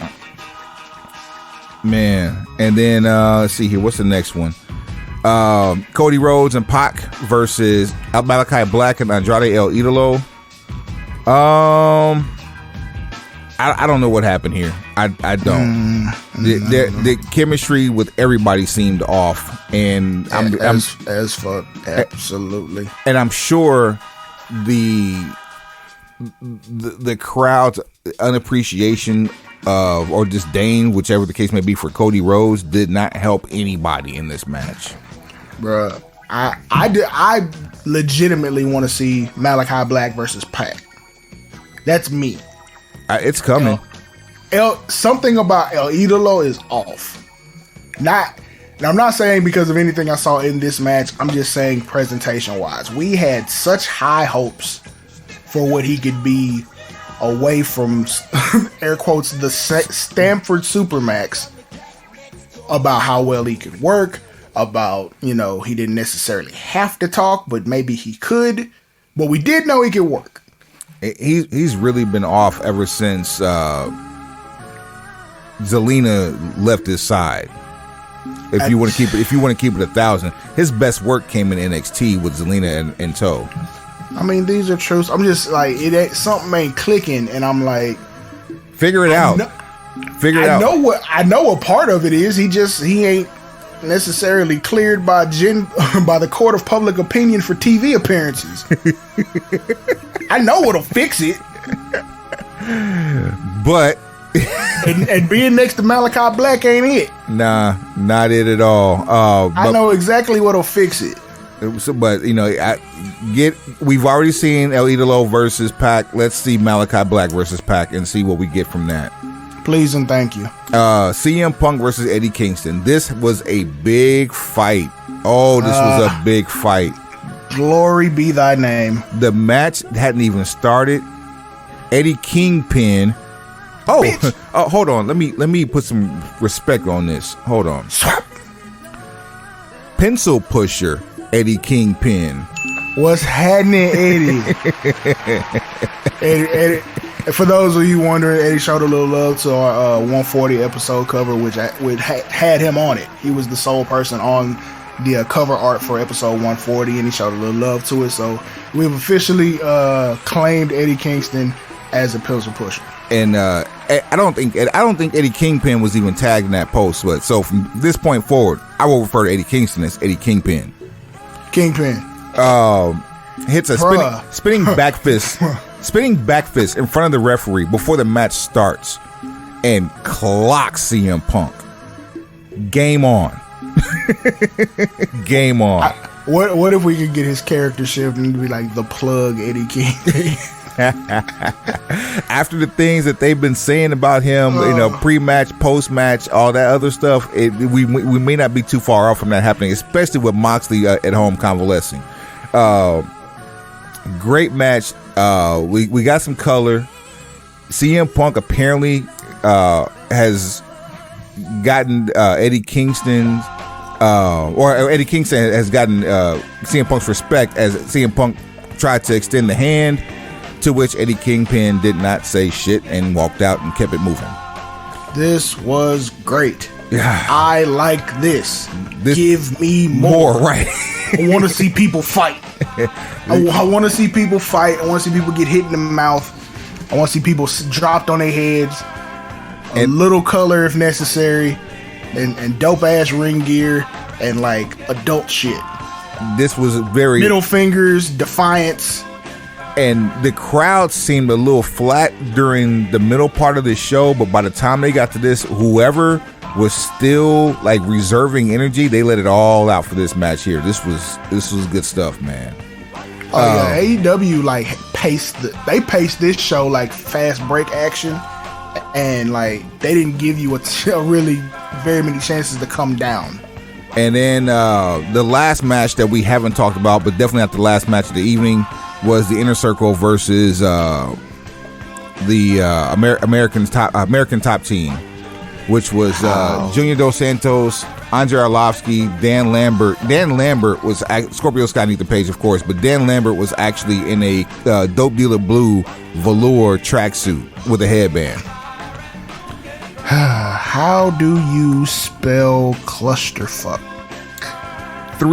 Man, and then let's see here. What's the next one? Cody Rhodes and Pac versus Malachi Black and Andrade El Idolo. I don't know what happened here. I don't. The chemistry with everybody seemed off, and as fuck, absolutely. And I'm sure the crowd's unappreciation of, or disdain, whichever the case may be, for Cody Rhodes did not help anybody in this match. Bruh, I legitimately want to see Malachi Black versus Pac. That's me. It's coming. Something about El Idolo is off. I'm not saying because of anything I saw in this match. I'm just saying presentation wise. We had such high hopes for what he could be away from, air quotes, the Stanford Supermax, about how well he could work, about, he didn't necessarily have to talk, but maybe he could. But we did know he could work. He's really been off ever since Zelina left his side. If you want to keep it 1,000, his best work came in NXT with Zelina in tow. I mean, these are truths. I'm just like, something ain't clicking, and I'm like, figure it out. I know what part of it is. He ain't necessarily cleared by the court of public opinion for TV appearances. I know what'll fix it, but and being next to Malachi Black ain't it. Nah, not it at all. I know exactly what'll fix it. But we've already seen El Idolo versus Pac. Let's see Malachi Black versus Pac and see what we get from that. Please and thank you. CM Punk versus Eddie Kingston. This was a big fight. Oh, this was a big fight. Glory be thy name. The match hadn't even started. Eddie Kingpin. Oh, hold on. Let me put some respect on this. Hold on. Swap. Pencil pusher Eddie Kingpin. What's happening, Eddie? Eddie. For those of you wondering, Eddie showed a little love to our 140 episode cover, which had him on it. He was the sole person on the cover art for episode 140, and he showed a little love to it. So we've officially claimed Eddie Kingston as a pencil pusher. And I don't think Eddie Kingpin was even tagged in that post. But so from this point forward, I will refer to Eddie Kingston as Eddie Kingpin. Kingpin. Hits a spinning back fist. Spinning back fist in front of the referee before the match starts and clocks CM Punk. Game on. Game on. What if we could get his character shift and be like the plug Eddie King? After the things that they've been saying about him, pre-match, post-match, all that other stuff, we may not be too far off from that happening, especially with Moxley at home convalescing. Great match. We got some color. CM Punk apparently has gotten Eddie Kingston, or Eddie Kingston has gotten CM Punk's respect as CM Punk tried to extend the hand, to which Eddie Kingpin did not say shit and walked out and kept it moving. This was great. I like this. Give me more. Right. I want to see people fight. I want to see people fight. I want to see people get hit in the mouth. I want to see people dropped on their heads. A little color if necessary, and dope ass ring gear and like adult shit. This was very middle fingers, defiance. And the crowd seemed a little flat during the middle part of the show, but by the time they got to this, whoever was still like reserving energy, they let it all out for this match here. This was good stuff, man. yeah, AEW like paced this show like fast break action, and like they didn't give you really very many chances to come down. And then the last match that we haven't talked about, but definitely not the last match of the evening, was the Inner Circle versus the American Top Team, which was Junior Dos Santos, Andre Arlovsky, Dan Lambert. Dan Lambert was Scorpio Sky Need the Page, of course, but Dan Lambert was actually in a Dope Dealer Blue velour tracksuit with a headband. How do you spell clusterfuck? Two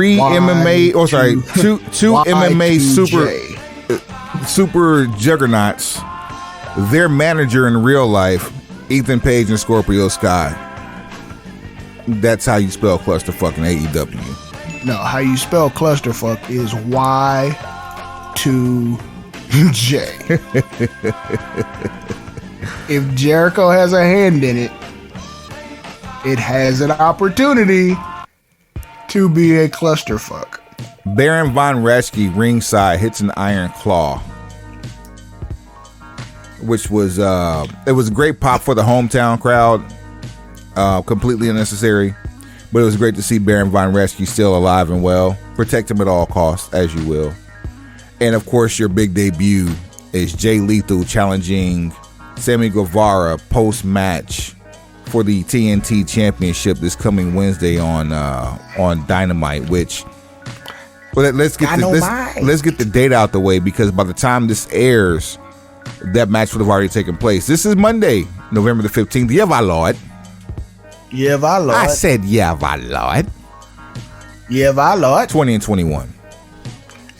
MMA super juggernauts. Their manager in real life, Ethan Page and Scorpio Sky. That's how you spell clusterfuck in AEW. No, how you spell clusterfuck is Y2J. If Jericho has a hand in it, it has an opportunity to be a clusterfuck. Baron Von Raschke ringside hits an iron claw, which was it was a great pop for the hometown crowd. Completely unnecessary, but it was great to see Baron Von Raschke still alive and well. Protect him at all costs, as you will. And of course, your big debut is Jay Lethal challenging Sammy Guevara post-match for the TNT Championship this coming Wednesday on Dynamite. Which, well, let's get the date out the way, because by the time this airs, that match would have already taken place. This is Monday, November the 15th. Yeah, my lord. Yeah, my lord. I said, yeah, my lord. Yeah, my lord. 20 and 21.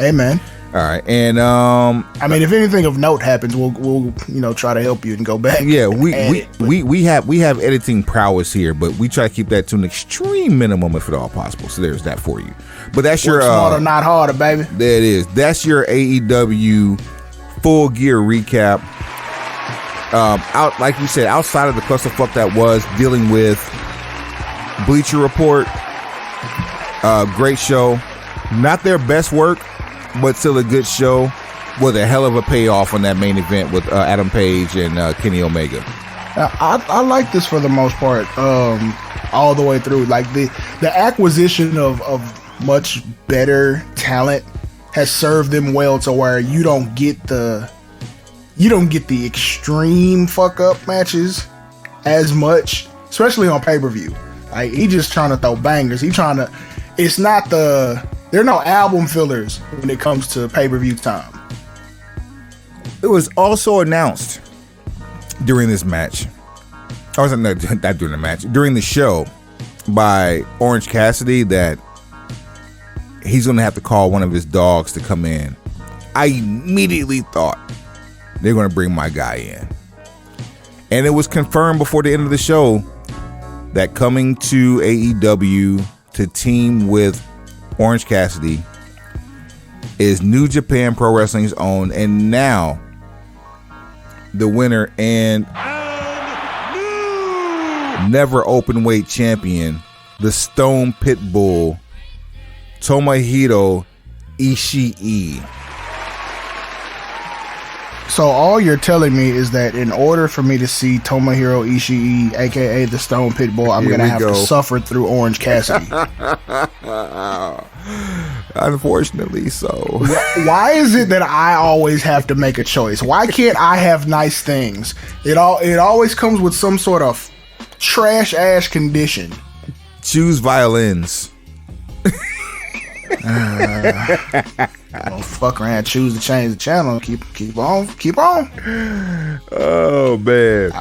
Amen. All right, and I mean, if anything of note happens, we'll try to help you and go back. Yeah, we have editing prowess here, but we try to keep that to an extreme minimum if at all possible. So there's that for you. But that's your smarter, not harder, baby. There it is. That's your AEW Full Gear recap. Out, like we said, outside of the clusterfuck that was dealing with Bleacher Report, great show. Not their best work, but still a good show with a hell of a payoff on that main event with Adam Page and Kenny Omega. I like this for the most part, all the way through. Like the acquisition of much better talent has served them well to where you don't get the extreme fuck up matches as much, especially on pay-per-view. Like, he just trying to throw bangers. There are no album fillers when it comes to pay-per-view time. It was also announced during this match, not during the match, during the show by Orange Cassidy that he's going to have to call one of his dogs to come in. I immediately thought they're going to bring my guy in. And it was confirmed before the end of the show that coming to AEW to team with Orange Cassidy is New Japan Pro Wrestling's own, and now the winner and never open weight champion, the Stone Pitbull, Tomohiro Ishii. So all you're telling me is that in order for me to see Tomohiro Ishii, aka the Stone Pitbull, I'm going to have to suffer through Orange Cassidy. Unfortunately so. Why is it that I always have to make a choice? Why can't I have nice things? It always comes with some sort of trash ass condition. Choose violins. Don't fuck around, choose to change the channel. Keep on. Oh man,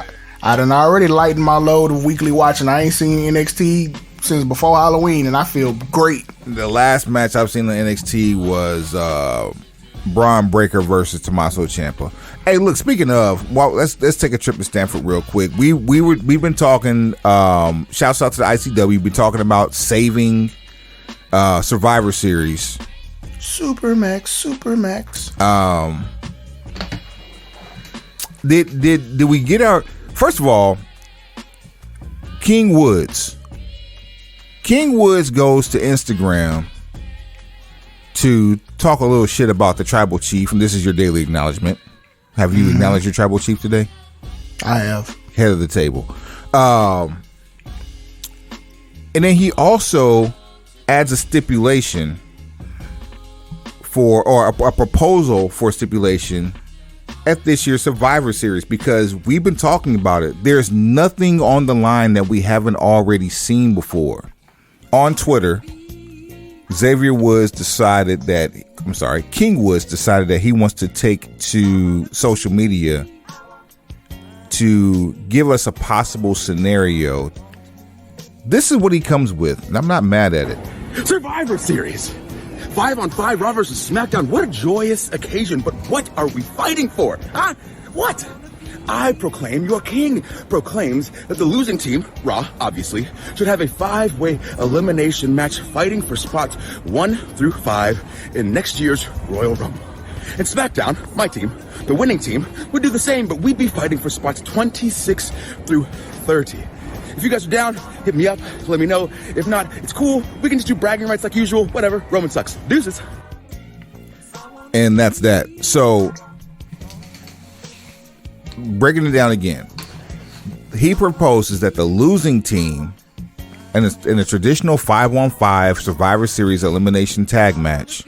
I done already lightened my load of weekly watching. I ain't seen NXT since before Halloween, and I feel great. The last match I've seen on NXT was Braun Breaker versus Tommaso Ciampa. Hey, look, speaking of, let's take a trip to Stanford real quick. We've been talking. Shouts out to the ICW. We've been talking about saving Survivor Series. Supermax. Did we get our, first of all, King Woods goes to Instagram to talk a little shit about the tribal chief, and this is your daily acknowledgement. Have you acknowledged your tribal chief today? I have. Head of the table. And then he also adds a stipulation or a proposal for stipulation at this year's Survivor Series, because we've been talking about it. There's nothing on the line that we haven't already seen before. On Twitter, King Woods decided that he wants to take to social media to give us a possible scenario. This is what he comes with, and I'm not mad at it. Survivor Series. 5-on-5 Raw versus SmackDown. What a joyous occasion, but what are we fighting for? Huh? What? I proclaim your king proclaims that the losing team, Raw, obviously, should have a 5-way elimination match fighting for spots 1 through 5 in next year's Royal Rumble. And SmackDown, my team, the winning team, would do the same, but we'd be fighting for spots 26 through 30. If you guys are down, hit me up, let me know. If not, it's cool. We can just do bragging rights like usual. Whatever. Roman sucks. Deuces. And that's that. So, breaking it down again, he proposes that the losing team in a traditional 5-on-5 Survivor Series elimination tag match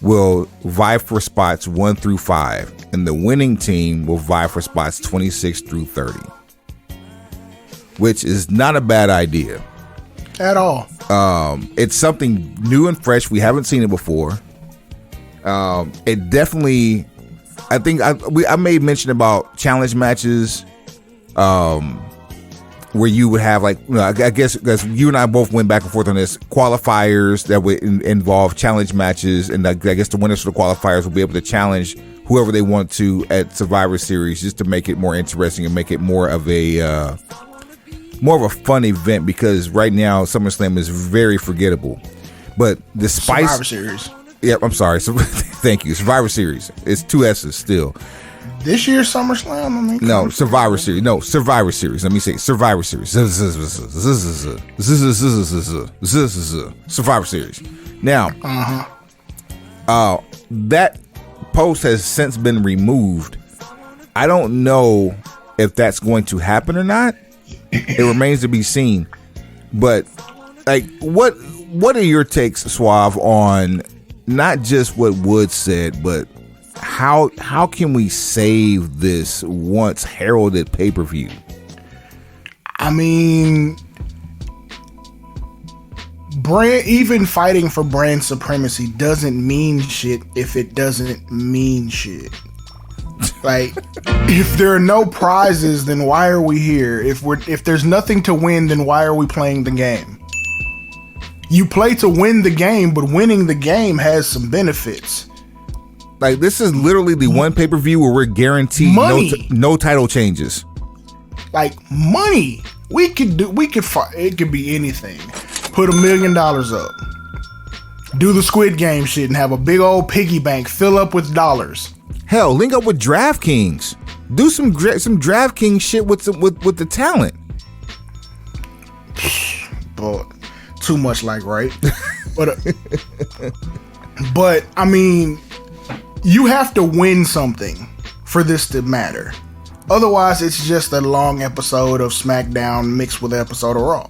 will vie for spots 1 through 5, and the winning team will vie for spots 26 through 30. Which is not a bad idea at all. It's something new and fresh. We haven't seen it before. It definitely, I think I made mention about challenge matches, where you would have, like, I guess because you and I both went back and forth on this, qualifiers that would involve challenge matches, and I guess the winners for the qualifiers will be able to challenge whoever they want to at Survivor Series, just to make it more interesting and make it more of a fun event, because right now SummerSlam is very forgettable. But the spice Survivor Series. Yep, I'm sorry. So, thank you. Survivor Series. It's 2 S's still. This year's SummerSlam? I mean, no, Survivor Series. No, Survivor Series. Let me say Survivor Series. Survivor Series. Now, that post has since been removed. I don't know if that's going to happen or not. It remains to be seen. But, like, what are your takes, Suave, on not just what Woods said, but how can we save this once heralded pay-per-view? I mean, even fighting for brand supremacy doesn't mean shit if it doesn't mean shit. Like, if there are no prizes, then why are we here? If there's nothing to win, then why are we playing the game? You play to win the game, but winning the game has some benefits. Like, this is literally the one pay-per-view where we're guaranteed no title changes. Like, money. It could be anything. Put $1 million up. Do the Squid Game shit and have a big old piggy bank fill up with dollars. Hell, link up with DraftKings. Do some DraftKings shit with the talent. But too much like, right? But I mean, you have to win something for this to matter. Otherwise, it's just a long episode of SmackDown mixed with an episode of Raw.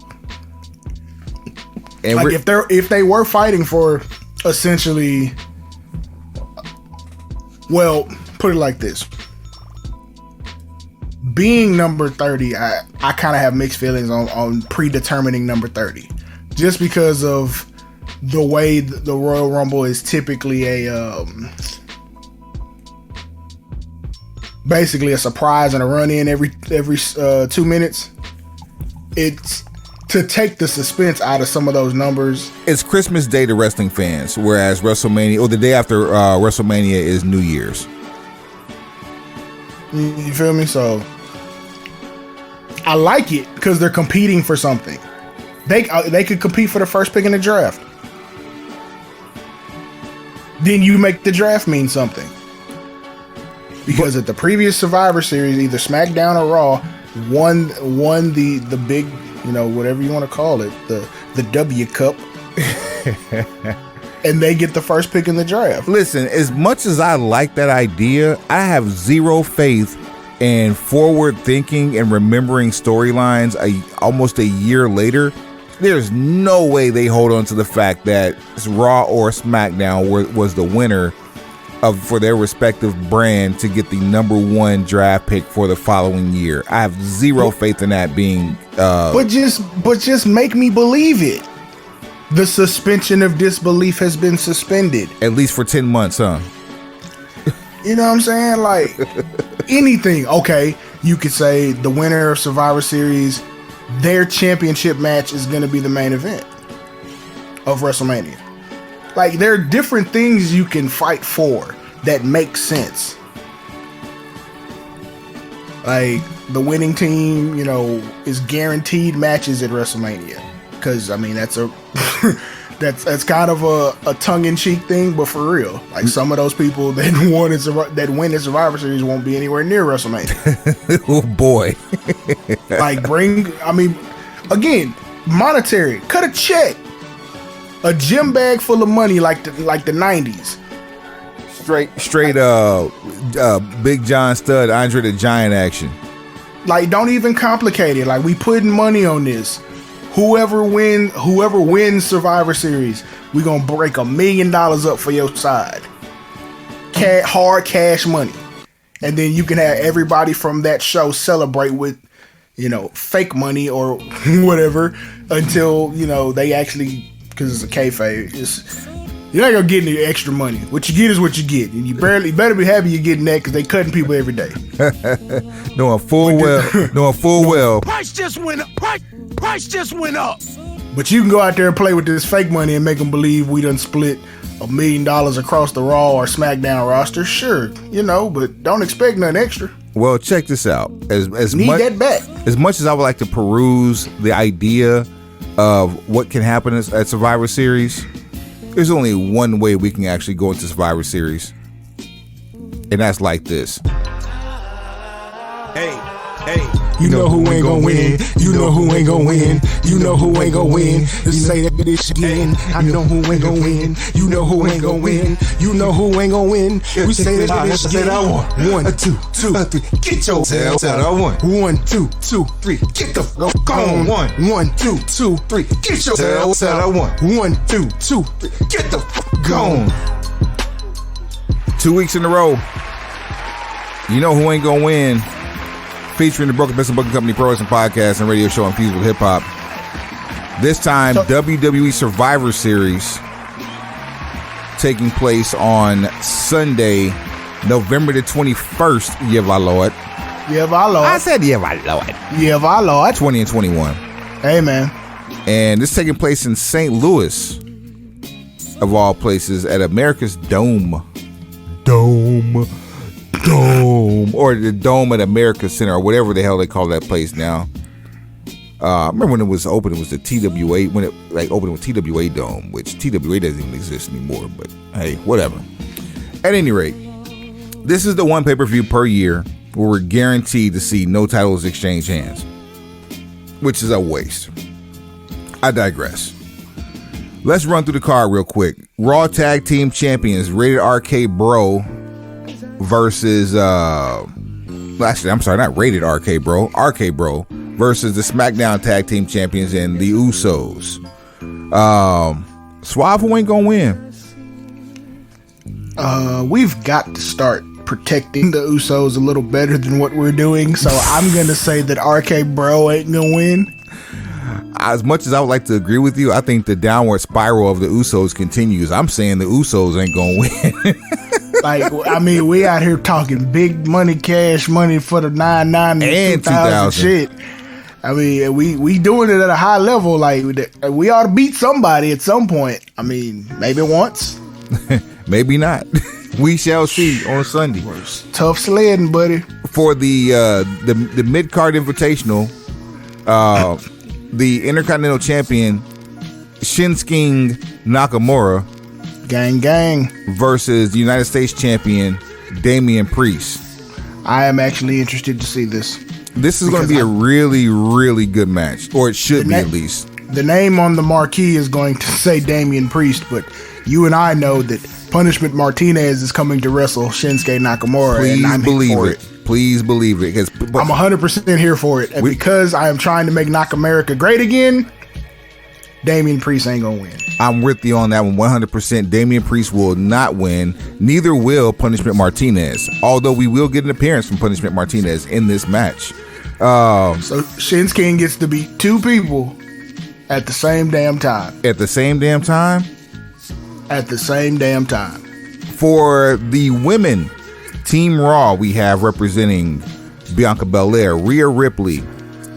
And like, if they were fighting for essentially, well, put it like this. Being number 30, I kind of have mixed feelings on predetermining number 30. Just because of the way the Royal Rumble is typically basically a surprise and a run-in every 2 minutes. It's to take the suspense out of some of those numbers. It's Christmas Day to wrestling fans, whereas WrestleMania, or the day after WrestleMania, is New Year's. You feel me? So I like it because they're competing for something. They could compete for the first pick in the draft. Then you make the draft mean something. Because at the previous Survivor Series, either SmackDown or Raw won the big, whatever you want to call it, the W Cup. and they get the first pick in the draft. Listen, as much as I like that idea, I have zero faith in forward thinking and remembering storylines almost a year later. There's no way they hold on to the fact that Raw or SmackDown was the winner for their respective brand to get the number one draft pick for the following year. I have zero faith in that being. But just make me believe it. The suspension of disbelief has been suspended. At least for 10 months, huh? You know what I'm saying? Like, anything. Okay, you could say the winner of Survivor Series, their championship match is going to be the main event of WrestleMania. Like, there are different things you can fight for that make sense. Like, the winning team, is guaranteed matches at WrestleMania. Because, I mean, that's that's kind of a tongue-in-cheek thing, but for real, like, some of those people that win the Survivor Series won't be anywhere near WrestleMania. Oh boy! Like, again, monetary, cut a check, a gym bag full of money, like the '90s. Straight Big John Studd, Andre the Giant action. Like, don't even complicate it. Like, we putting money on this. Whoever wins Survivor Series, we gonna break $1 million up for your side. Hard cash money. And then you can have everybody from that show celebrate with, fake money or whatever until, they actually, because it's a kayfabe, you're not gonna get any extra money. What you get is what you get. And you better be happy you're getting that, because they cutting people every day. Knowing full well. Price just went up. Price just went up. But you can go out there and play with this fake money and make them believe we done split $1 million across the Raw or SmackDown roster. Sure, but don't expect nothing extra. Well, check this out. That back. As much as I would like to peruse the idea of what can happen at Survivor Series, there's only one way we can actually go into Survivor Series, and that's like this. Hey. You know who ain't gonna win. You know who ain't gonna win. You know who ain't gonna win. Let's say that bitch again. I know who ain't gonna win. You know who ain't gonna win. You know who ain't gonna win. We say that bitch again. One, two, three. Get your tail. One, two, three. Get the fuck on. One, two, three. Get your tail. One, two, three. Get the fuck on. 2 weeks in a row. You know who ain't gonna win. Featuring the Broken Business Booking Company Pro Wrestling Podcast and radio show infused with hip hop. This time, WWE Survivor Series taking place on Sunday, November the 21st. Yeah, my lord. I said, yeah, my lord. 20 and 21. Hey, man. And this is taking place in St. Louis, of all places, at America's Dome. Or the Dome at America Center, or whatever the hell they call that place now. I remember when it was open, it was the TWA, when it opened with TWA Dome, which TWA doesn't even exist anymore, but hey, whatever. At any rate, this is the one pay-per-view per year where we're guaranteed to see no titles exchange hands, which is a waste. I digress. Let's run through the card real quick. Raw Tag Team Champions, Rated RK Bro versus actually, I'm sorry, not Rated RK Bro versus the SmackDown Tag Team Champions and the Usos. Suave, who ain't gonna win? We've got to start protecting the Usos a little better than what we're doing, so I'm gonna say that RK Bro ain't gonna win. As much as I would like to agree with you, I think the downward spiral of the Usos continues. I'm saying the Usos ain't gonna win. Like, I mean, we out here talking big money, cash money for the 99 and 2000 shit. I mean, we doing it at a high level. Like, we ought to beat somebody at some point. I mean, maybe once. Maybe not. We shall see on Sunday. Tough sledding, buddy. For the mid-card invitational, the Intercontinental Champion Shinsuke Nakamura, gang, versus the United States Champion Damian Priest. I am actually interested to see this. This is going to be a really, really good match, or it should be at least. the name on the marquee is going to say Damian Priest, but you and I know that Punishment Martinez is coming to wrestle Shinsuke Nakamura. Please and I'm believe for it. Please believe it. I'm 100% here for it. And because I am trying to make Nakamura great again, Damian Priest ain't going to win. I'm with you on that one 100%. Damian Priest will not win. Neither will Punishment Martinez. Although we will get an appearance from Punishment Martinez in this match. So Shinsuke gets to beat two people at the same damn time. At the same damn time? At the same damn time. For the women, Team Raw, we have representing Bianca Belair, Rhea Ripley,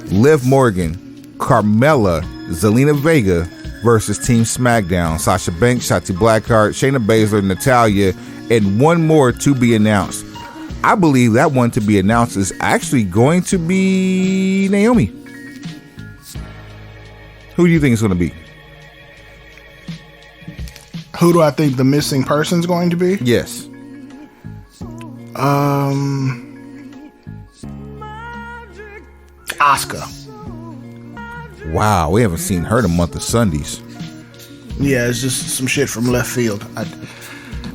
Liv Morgan, Carmella, Zelina Vega versus Team SmackDown, Sasha Banks, Shotzi Blackheart, Shayna Baszler, Natalya, and one more to be announced. I believe that one to be announced is actually going to be Naomi. Who do you think it's going to be? Who do I think the missing person's going to be? Yes. Asuka. Wow, we haven't seen her in a month of Sundays. Yeah, it's just some shit from left field.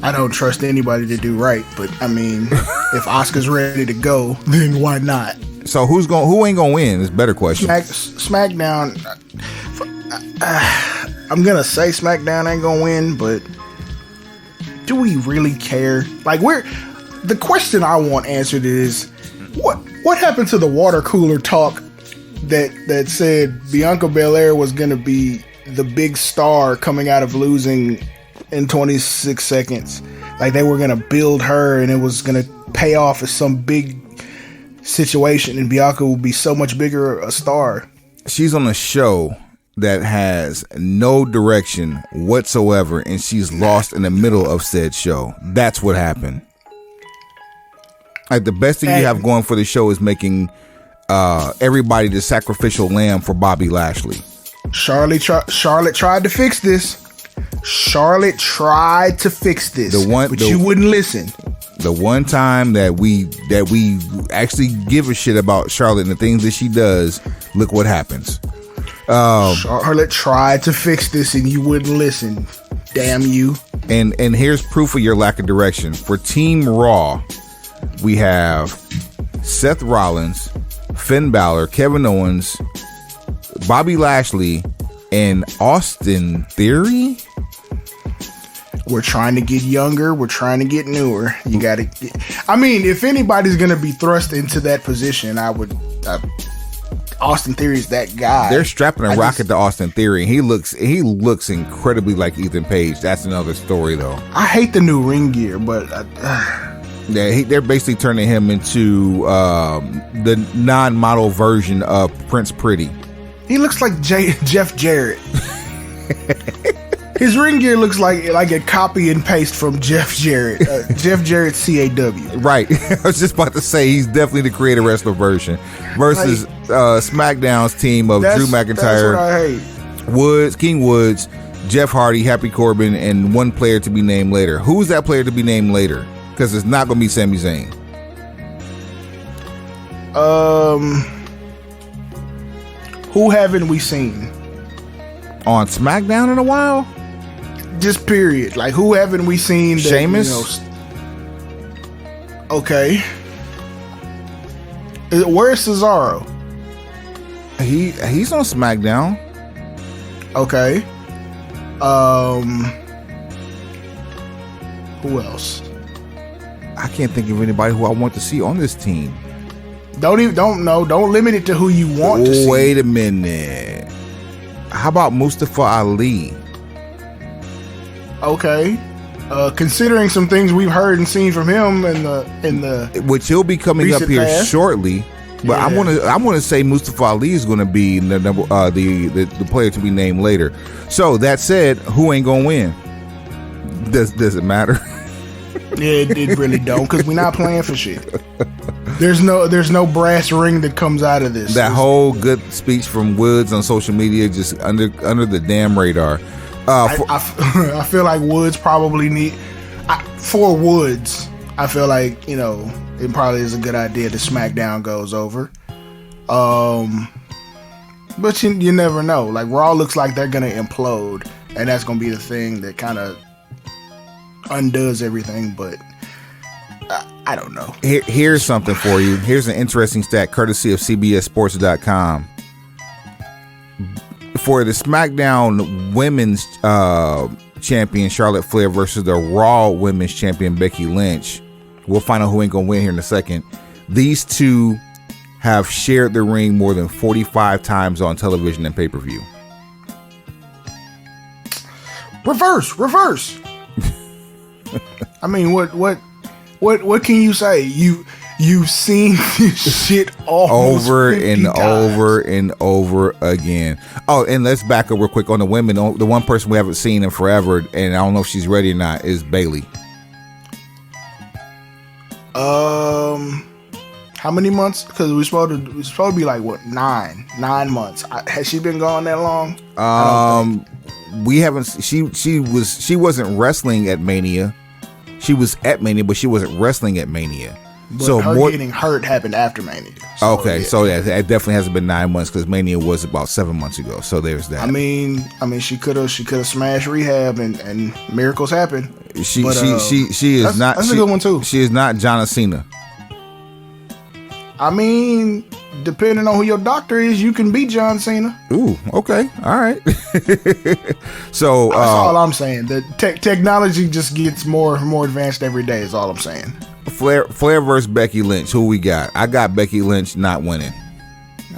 I don't trust anybody to do right, but I mean, if Asuka's ready to go, then why not? So who ain't gonna win? Is a better question. SmackDown. I'm gonna say SmackDown ain't gonna win, but do we really care? Like, the question I want answered is, what happened to the water cooler talk that said Bianca Belair was gonna be the big star coming out of losing in 26 seconds? Like, they were gonna build her and it was gonna pay off as some big situation and Bianca will be so much bigger a star. She's on a show that has no direction whatsoever and she's lost in the middle of said show. That's what happened. Like, the best thing you have going for the show is making everybody the sacrificial lamb for Bobby Lashley. Charlotte tried to fix this. But you wouldn't listen. The one time that we actually give a shit about Charlotte and the things that she does, look what happens. Charlotte tried to fix this and you wouldn't listen. Damn you. And here's proof of your lack of direction. For Team Raw, we have Seth Rollins, Finn Balor, Kevin Owens, Bobby Lashley, and Austin Theory. We're trying to get younger. We're trying to get newer. You got to get... I mean, if anybody's going to be thrust into that position, Austin Theory's that guy. They're strapping a rocket to Austin Theory. He looks incredibly like Ethan Page. That's another story, though. I hate the new ring gear, but... they're basically turning him into the non-model version of Prince Pretty. He looks like Jeff Jarrett. His ring gear looks like a copy and paste from Jeff Jarrett. Jeff Jarrett CAW. Right. I was just about to say he's definitely the creator wrestler version versus SmackDown's team of Drew McIntyre, that's what I hate. Woods, King Woods, Jeff Hardy, Happy Corbin, and one player to be named later. Who's that player to be named later? Because it's not going to be Sami Zayn. Who haven't we seen on SmackDown in a while? Just period. Like, who haven't we seen? Sheamus. Okay. Where's Cesaro? He's on SmackDown. Okay. Who else? I can't think of anybody who I want to see on this team. Don't limit it to who you want to see. Wait a minute. How about Mustafa Ali? Okay. Considering some things we've heard and seen from him in the which he'll be coming up here past. shortly. But yeah. I want to say Mustafa Ali is going to be the player to be named later. So that said, who ain't gonna win? Does it matter? Yeah, it really don't, because we're not playing for shit. There's no brass ring that comes out of this. That whole good speech from Woods on social media just under the damn radar. I feel like Woods probably for Woods. I feel like, it probably is a good idea that SmackDown goes over. But you never know. Like, Raw looks like they're going to implode, and that's going to be the thing that kind of undoes everything, but I don't know. Here's something for you. Here's an interesting stat courtesy of CBSSports.com. For the SmackDown Women's Champion Charlotte Flair versus the Raw Women's Champion Becky Lynch, we'll find out who ain't gonna win here in a second. These two have shared the ring more than 45 times on television and pay-per-view. Reverse. I mean, what can you say? You've seen this shit over and times. over and over again. Oh, and let's back up real quick on the women. The one person we haven't seen in forever, and I don't know if she's ready or not, is Bayley. How many months? Because we're supposed to be like what, 9 months. Has she been gone that long? We haven't. She wasn't wrestling at Mania. She was at Mania, but she wasn't wrestling at Mania. But so her getting hurt happened after Mania. So, okay, yeah. So yeah, it definitely hasn't been 9 months because Mania was about 7 months ago. So there's that. I mean, she could have smashed rehab and miracles happen. She is not. That's a good one too. She is not John Cena. I mean, depending on who your doctor is, you can beat John Cena. Ooh, okay, all right. So that's all I'm saying. The technology just gets more advanced every day. Is all I'm saying. Flair versus Becky Lynch. Who we got? I got Becky Lynch not winning.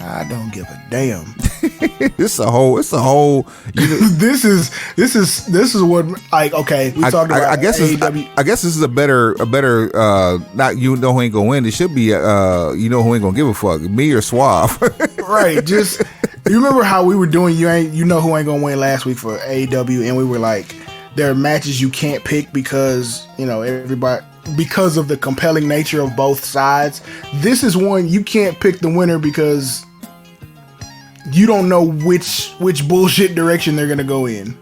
I don't give a damn. It's a whole. This is what, like, okay. We talked about. I guess AEW. I guess this is a better. Not you know who ain't gonna win. It should be you know who ain't gonna give a fuck. Me or Suave. Right. Just you remember how we were doing you know who ain't gonna win last week for AEW, and we were like, there are matches you can't pick because everybody. Because of the compelling nature of both sides. This is one you can't pick the winner because you don't know which bullshit direction they're gonna go in.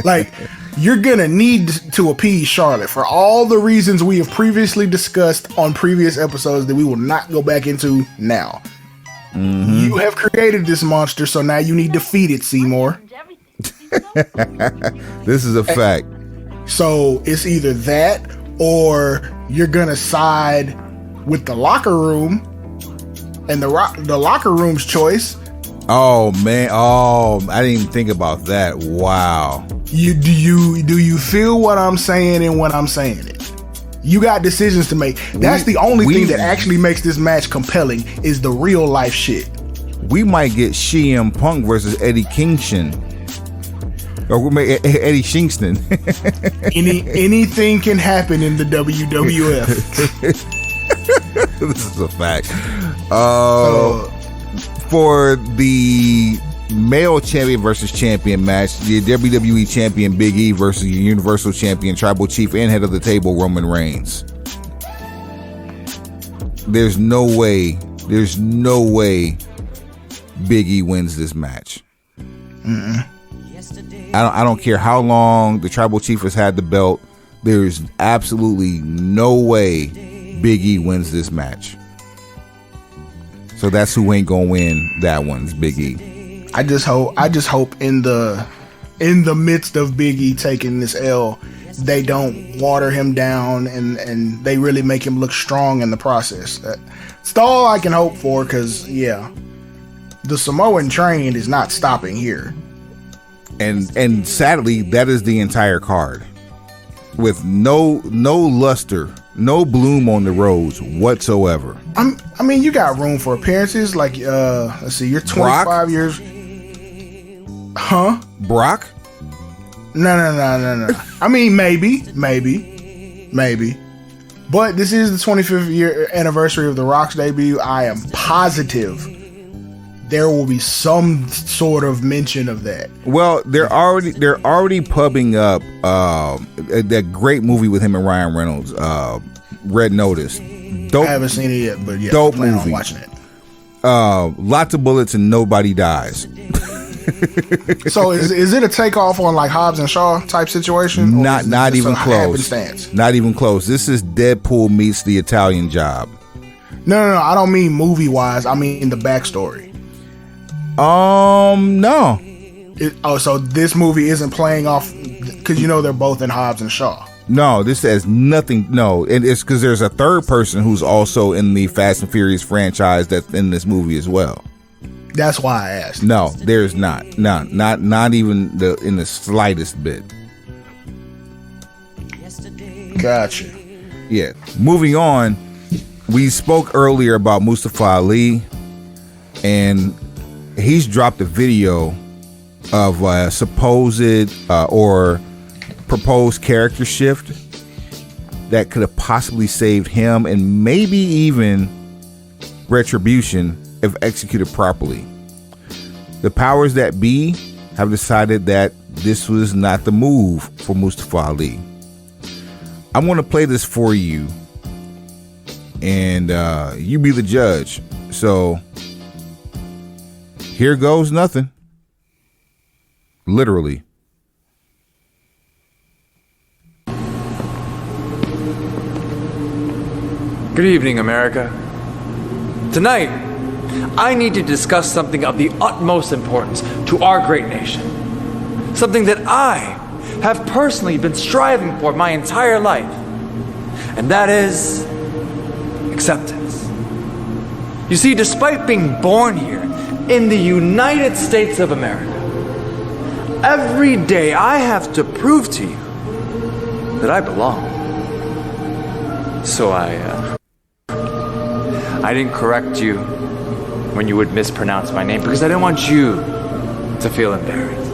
Like, you're gonna need to appease Charlotte for all the reasons we have previously discussed on previous episodes that we will not go back into now. Mm-hmm. You have created this monster, so now you need to feed it, Seymour. This is a fact. So it's either that, or you're gonna side with the locker room and the locker room's choice. Oh man! Oh, I didn't even think about that. Wow. Do you feel what I'm saying and when I'm saying it? You got decisions to make. That's the only thing that actually makes this match compelling is the real life shit. We might get CM Punk versus Eddie Kingston. Or Eddie Kingston. Anything can happen in the WWF. This is a fact. For the male champion versus champion match, the WWE champion Big E versus the Universal champion Tribal Chief and head of the table Roman Reigns. There's no way Big E wins this match. Mm-mm. I don't care how long the Tribal Chief has had the belt. There's absolutely no way Big E wins this match. So that's who ain't gonna win that one. Is Big E. I just hope in the midst of Big E taking this L, they don't water him down and they really make him look strong in the process. That's all I can hope for, because the Samoan train is not stopping here. And sadly, that is the entire card, with no luster, no bloom on the rose whatsoever. I mean, you got room for appearances. Like, let's see, you're 25 Brock? years. Huh? Brock? No. I mean, maybe. But this is the 25th year anniversary of The Rock's debut. I am positive there will be some sort of mention of that. Well, they're already pubbing up that great movie with him and Ryan Reynolds, Red Notice. Dope, I haven't seen it yet, but yeah, dope plan movie. on watching it. Lots of bullets and nobody dies. So is it a takeoff on like Hobbs and Shaw type situation? Not even close. Not even close. This is Deadpool meets The Italian Job. No. I don't mean movie wise. I mean the backstory. No. So this movie isn't playing off because they're both in Hobbs and Shaw. No, this has nothing. No, and it's because there's a third person who's also in the Fast and Furious franchise that's in this movie as well. That's why I asked. No, there's not. No, not even in the slightest bit. Gotcha. Yeah. Moving on, we spoke earlier about Mustafa Ali, and he's dropped a video of a supposed or proposed character shift that could have possibly saved him and maybe even Retribution if executed properly. The powers that be have decided that this was not the move for Mustafa Ali. I'm going to play this for you, and you be the judge. So here goes nothing. Literally. Good evening, America. Tonight, I need to discuss something of the utmost importance to our great nation. Something that I have personally been striving for my entire life. And that is acceptance. You see, despite being born here in the United States of America, every day I have to prove to you that I belong. So I didn't correct you when you would mispronounce my name because I didn't want you to feel embarrassed.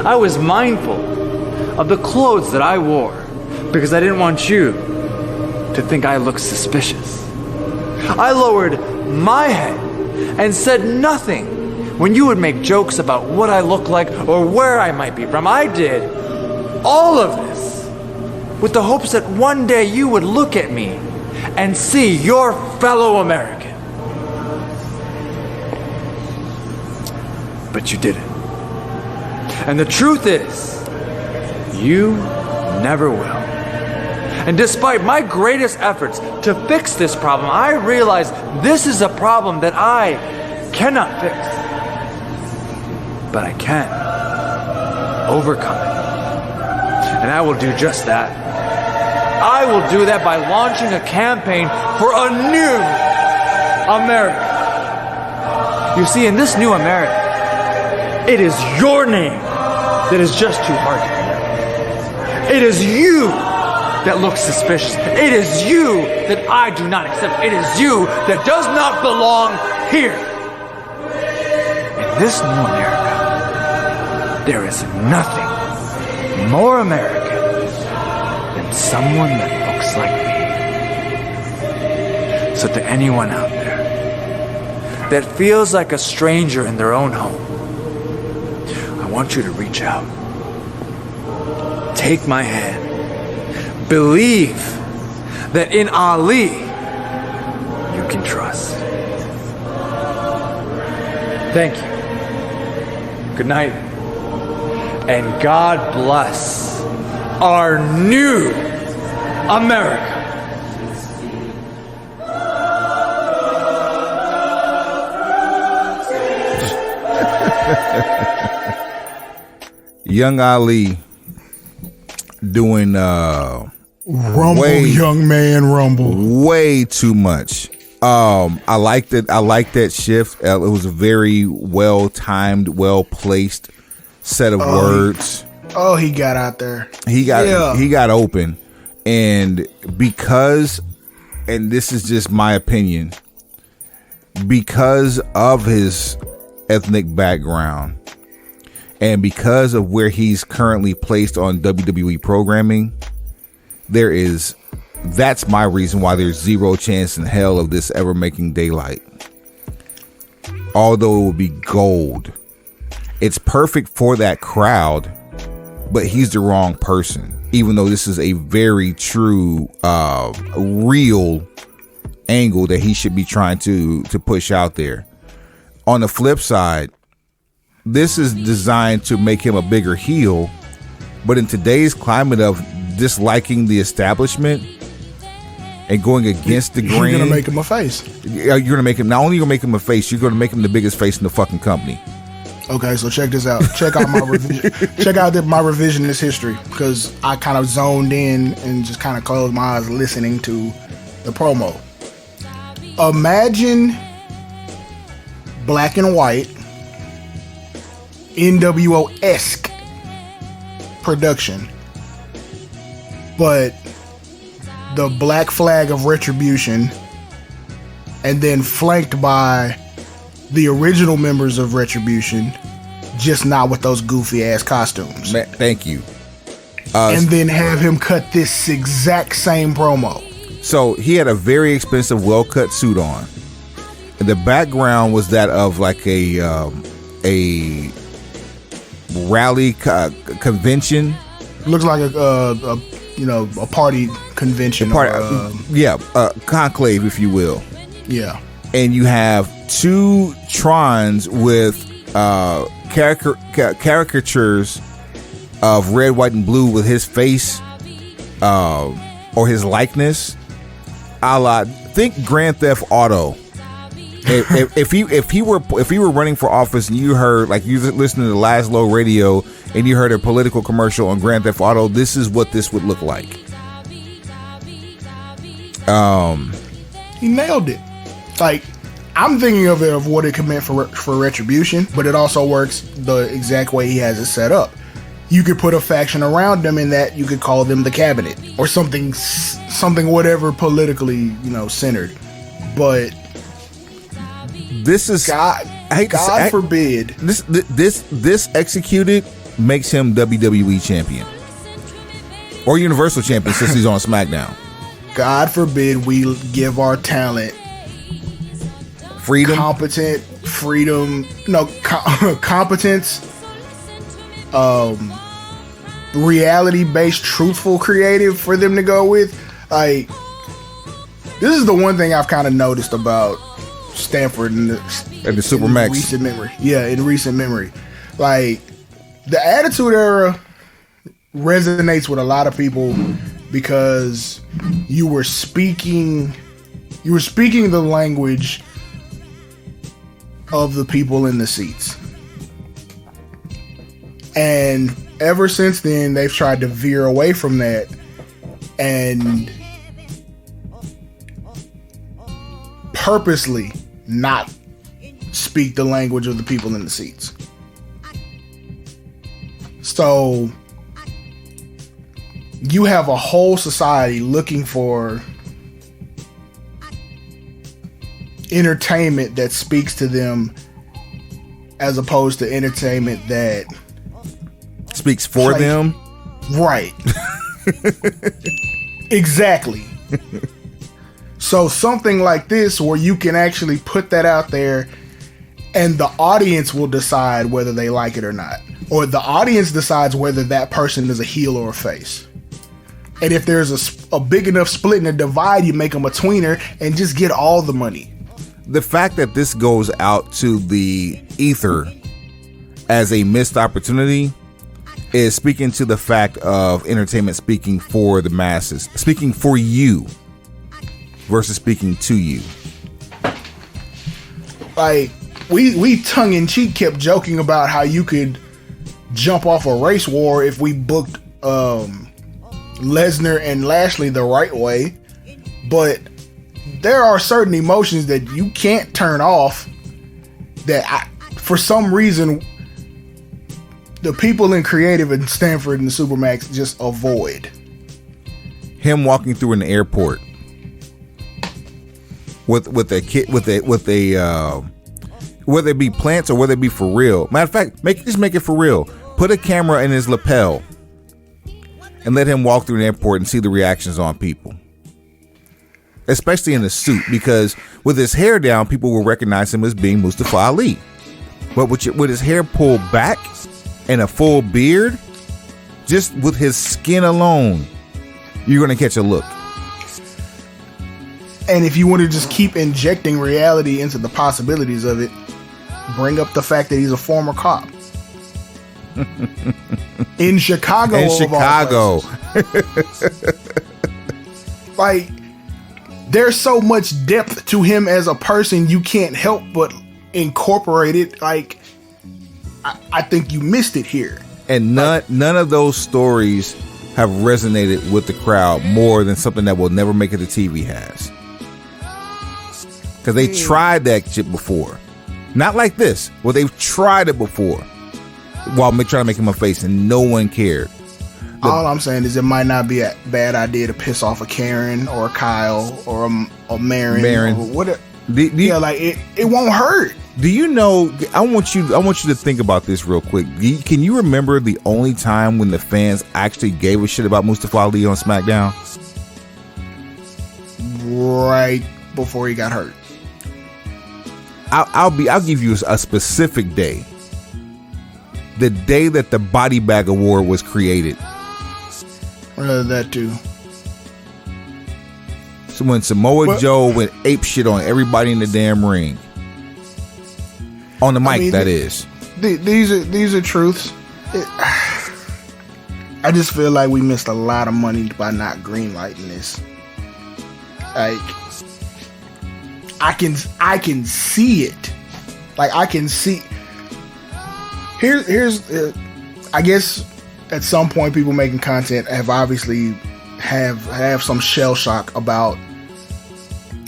I was mindful of the clothes that I wore because I didn't want you to think I looked suspicious. I lowered my head and said nothing when you would make jokes about what I look like or where I might be from. I did all of this with the hopes that one day you would look at me and see your fellow American. But you didn't. And the truth is, you never will. And despite my greatest efforts to fix this problem, I realize this is a problem that I cannot fix. But I can overcome it. And I will do just that. I will do that by launching a campaign for a new America. You see, in this new America, it is your name that is just too hard to pronounce. It is you that looks suspicious. It is you that I do not accept. It is you that does not belong here. In this new America, there is nothing more American than someone that looks like me. So to anyone out there that feels like a stranger in their own home, I want you to reach out. Take my hand. Believe that in Ali you can trust. Thank you. Good night. And God bless our new America. Young Ali doing Rumble, young man, rumble. Way too much. I liked it. I liked that shift. It was a very well timed, well placed set of words. He got out there. He got open, and because, and this is just my opinion, because of his ethnic background and because of where he's currently placed on WWE programming, that's my reason why there's zero chance in hell of this ever making daylight. Although it would be gold. It's perfect for that crowd, but he's the wrong person. Even though this is a very true, real angle that he should be trying to push out there. On the flip side, this is designed to make him a bigger heel, but in today's climate of disliking the establishment, and going against the grain. You're gonna make him a face. You're gonna make him. Not only you're gonna make him a face, you're gonna make him the biggest face in the fucking company. Okay, so check this out. Check out my revision. Check out my revisionist history, because I kind of zoned in and just kind of closed my eyes listening to the promo. Imagine black and white NWO-esque production, but the black flag of Retribution, and then flanked by the original members of Retribution, just not with those goofy ass costumes. Thank you. And then have him cut this exact same promo. So he had a very expensive, well-cut suit on. And the background was that of like a rally convention. Looks like a party convention. Conclave, if you will. Yeah. And you have two Trons with caricatures of red, white, and blue with his face or his likeness. A la, think Grand Theft Auto. If he were running for office and you heard, like, you listening to the Laszlo radio and you heard a political commercial on Grand Theft Auto, this is what this would look like. He nailed it. Like, I'm thinking of it of what it could mean for Retribution, but it also works the exact way he has it set up. You could put a faction around them in that you could call them the Cabinet or something whatever politically, centered. But this is God forbid this executed makes him WWE champion or Universal champion since he's on SmackDown. God forbid we give our talent competence, reality-based, truthful creative for them to go with. Like, this is the one thing I've kind of noticed about Stanford and the Supermax in recent memory. Like, the Attitude Era resonates with a lot of people because you were speaking the language of the people in the seats. And ever since then, they've tried to veer away from that and purposely not speak the language of the people in the seats. So you have a whole society looking for entertainment that speaks to them as opposed to entertainment that speaks for them. Right. Exactly. So something like this where you can actually put that out there and the audience will decide whether they like it or not. Or the audience decides whether that person is a heel or a face. And if there's a big enough split and a divide, you make them a tweener and just get all the money. The fact that this goes out to the ether as a missed opportunity is speaking to the fact of entertainment speaking for the masses, speaking for you versus speaking to you. Like, we tongue-in-cheek kept joking about how you could jump off a race war if we booked Lesnar and Lashley the right way, but there are certain emotions that you can't turn off that for some reason the people in creative in Stanford and the Supermax just avoid. Him walking through an airport with a kid with a whether it be plants or whether it be for real. Matter of fact, make it for real. Put a camera in his lapel and let him walk through an airport and see the reactions on people. Especially in a suit, because with his hair down, people will recognize him as being Mustafa Ali. But with his hair pulled back and a full beard, just with his skin alone, you're going to catch a look. And if you want to just keep injecting reality into the possibilities of it, bring up the fact that he's a former cop. In Chicago. In Chicago. Like, there's so much depth to him as a person, you can't help but incorporate it. Like, I think you missed it here. And none of those stories have resonated with the crowd more than something that will never make it to TV has. Because they tried that shit before. Not like this. Well, they've tried it before while trying to make him a face, and no one cared. All I'm saying is it might not be a bad idea to piss off a Karen or a Kyle or a Marin. Or whatever. Like it won't hurt. Do you know? I want you to think about this real quick. Can you remember the only time when the fans actually gave a shit about Mustafa Ali on SmackDown? Right before he got hurt. I'll give you a specific day. The day that the Body Bag Award was created. That too. So when Samoa Joe went ape shit on everybody in the damn ring. On the mic, that is. These are truths. I just feel like we missed a lot of money by not greenlighting this. Like, I can see it. Like, I can see. Here's I guess at some point people making content have obviously have some shell shock about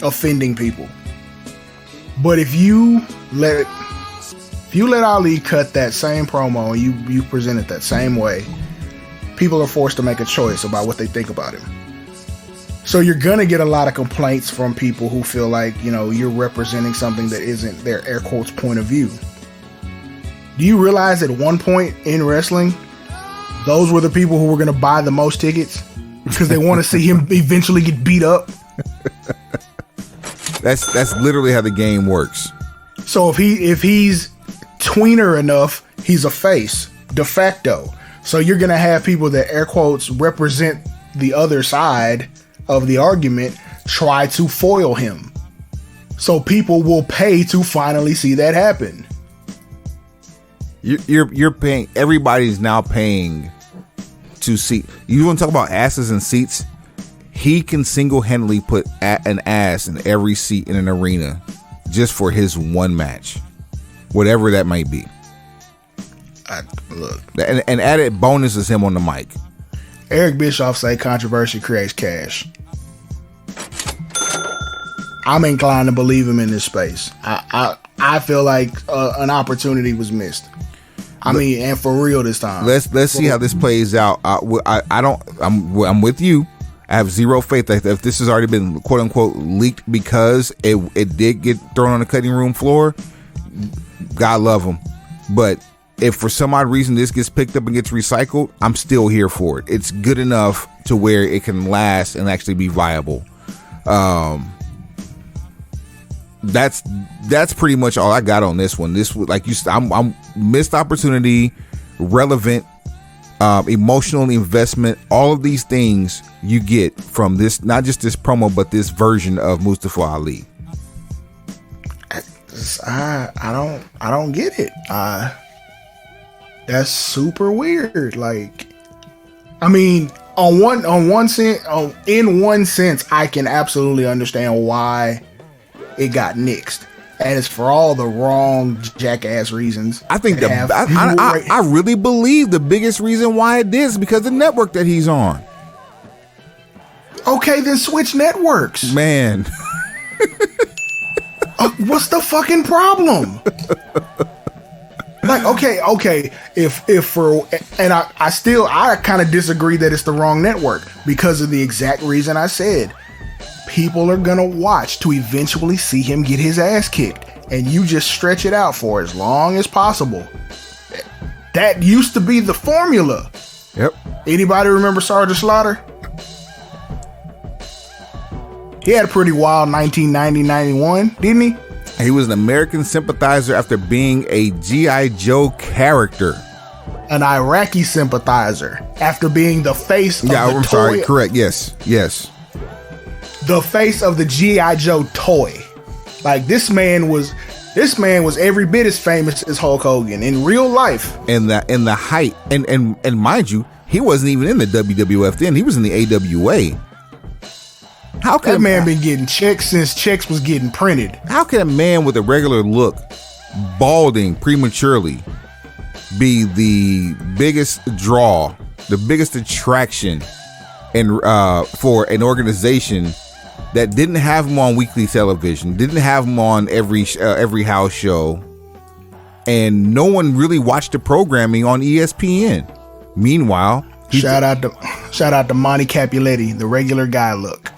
offending people. But if you let Ali cut that same promo and you present it that same way, people are forced to make a choice about what they think about him. So you're gonna get a lot of complaints from people who feel like, you know, you're representing something that isn't their air quotes point of view. Do you realize at one point in wrestling, those were the people who were gonna buy the most tickets because they want to see him eventually get beat up? That's literally how the game works. So if he's tweener enough, he's a face de facto. So you're gonna have people that air quotes represent the other side of the argument try to foil him. So people will pay to finally see that happen. You're paying. Everybody's now paying to see. You want to talk about asses and seats? He can single-handedly put an ass in every seat in an arena just for his one match, whatever that might be. Look, and added bonus is him on the mic. Eric Bischoff say controversy creates cash. I'm inclined to believe him in this space. I feel like an opportunity was missed. I mean, and for real this time. Let's see how this plays out. I'm with you. I have zero faith that if this has already been quote unquote leaked because it did get thrown on the cutting room floor, God love him. But if for some odd reason this gets picked up and gets recycled, I'm still here for it. It's good enough to where it can last and actually be viable. That's pretty much all I got on this one. This, like you said, I'm missed opportunity, relevant, emotional investment. All of these things you get from this, not just this promo, but this version of Mustafa Ali. I don't get it. That's super weird. Like, I mean, in one sense, I can absolutely understand why it got nixed, and it's for all the wrong jackass reasons. I think I really believe the biggest reason why it did is because of the network that he's on. Okay, then switch networks, man. What's the fucking problem? Like, okay, if for, and I kind of disagree that it's the wrong network because of the exact reason I said. People are gonna watch to eventually see him get his ass kicked, and you just stretch it out for as long as possible. That used to be the formula. Yep. Anybody remember Sergeant Slaughter? He had a pretty wild 1990-91, didn't he? He was an American sympathizer after being a G.I. Joe character. An Iraqi sympathizer after being the face of I'm sorry, correct, yes. The face of the G.I. Joe toy. Like, this man was every bit as famous as Hulk Hogan in real life. And the height, and mind you, he wasn't even in the WWF then. He was in the AWA. How could that man been getting checks since checks was getting printed? How can a man with a regular look, balding prematurely, be the biggest draw, the biggest attraction, and for an organization that didn't have him on weekly television, didn't have him on every house show, and no one really watched the programming on ESPN? Meanwhile, shout out to Monty Capuletti, the regular guy look.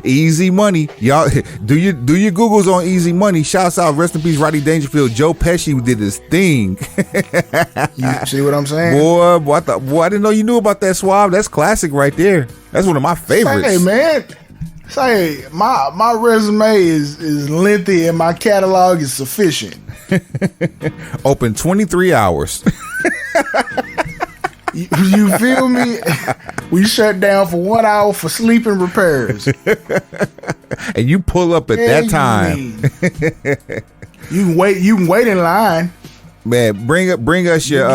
Easy Money, y'all. Do your Googles on Easy Money. Shouts out, rest in peace, Rodney Dangerfield. Joe Pesci did his thing. You see what I'm saying, boy? I didn't know you knew about that, Suave. That's classic right there. That's one of my favorites. Hey man, say my resume is lengthy and my catalog is sufficient. Open 23 hours. You feel me? We shut down for 1 hour for sleeping repairs. And you pull up at that time. You can wait in line. Man, bring us your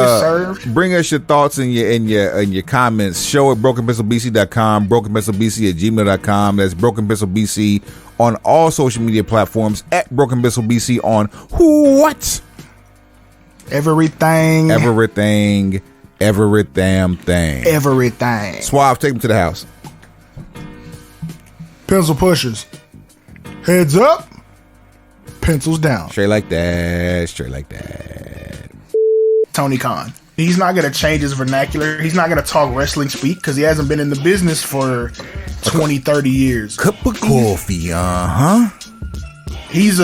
thoughts and your comments. Show at brokenpencilbc.com, brokenpencilbc@gmail.com. That's brokenpencilbc on all social media platforms, at brokenpencilbc on what? Everything. Every damn thing. Everything. Suave, take him to the house. Pencil pushers. Heads up. Pencils down. Straight like that. Tony Khan. He's not going to change his vernacular. He's not going to talk wrestling speak because he hasn't been in the business for 20, 30 years. Cup of coffee, He's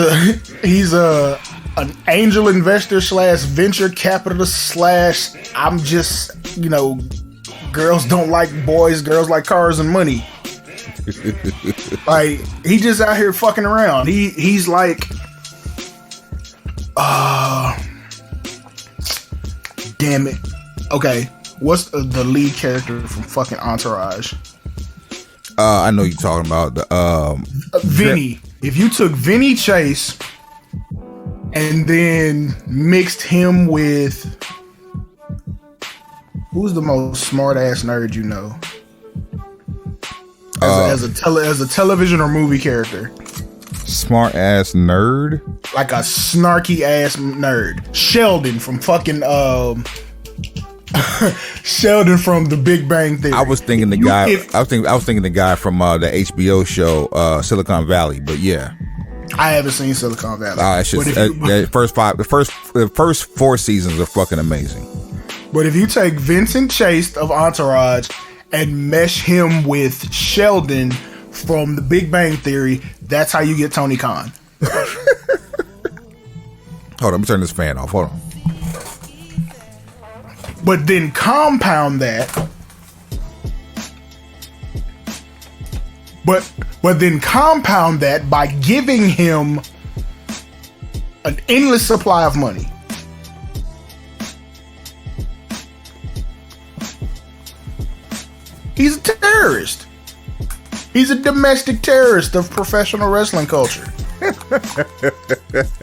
an angel investor / venture capitalist / I'm just, girls don't like boys, girls like cars and money. Like, he just out here fucking around. He's like, damn it. Okay, what's the lead character from fucking Entourage? I know you're talking about the Vinny. If you took Vinny Chase and then mixed him with, who's the most smart ass nerd you know? As a television or movie character. Smart ass nerd? Like a snarky ass nerd. Sheldon from fucking Sheldon from The Big Bang Theory. I was thinking the guy. I was thinking the guy from the HBO show Silicon Valley. But yeah, I haven't seen Silicon Valley. The first 4 seasons are fucking amazing. But if you take Vincent Chase of Entourage and mesh him with Sheldon from The Big Bang Theory, that's how you get Tony Khan. Hold on, let me turn this fan off. Hold on. But then compound that. But then compound that by giving him an endless supply of money. He's a terrorist. He's a domestic terrorist of professional wrestling culture.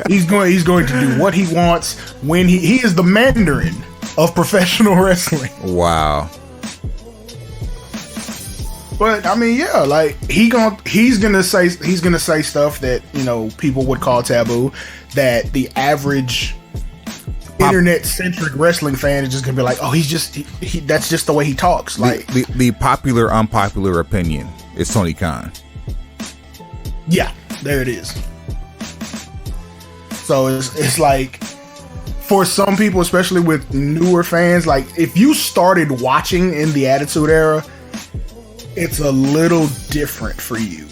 He's going to do what he wants when he is the Mandarin of professional wrestling. Wow. But I mean, yeah, like he's gonna say stuff that people would call taboo, that the average internet centric wrestling fan is just gonna be like, oh, that's just the way he talks. Like the popular unpopular opinion is Tony Khan. Yeah, there it is. So it's like, for some people, especially with newer fans, like if you started watching in the Attitude Era, it's a little different for you.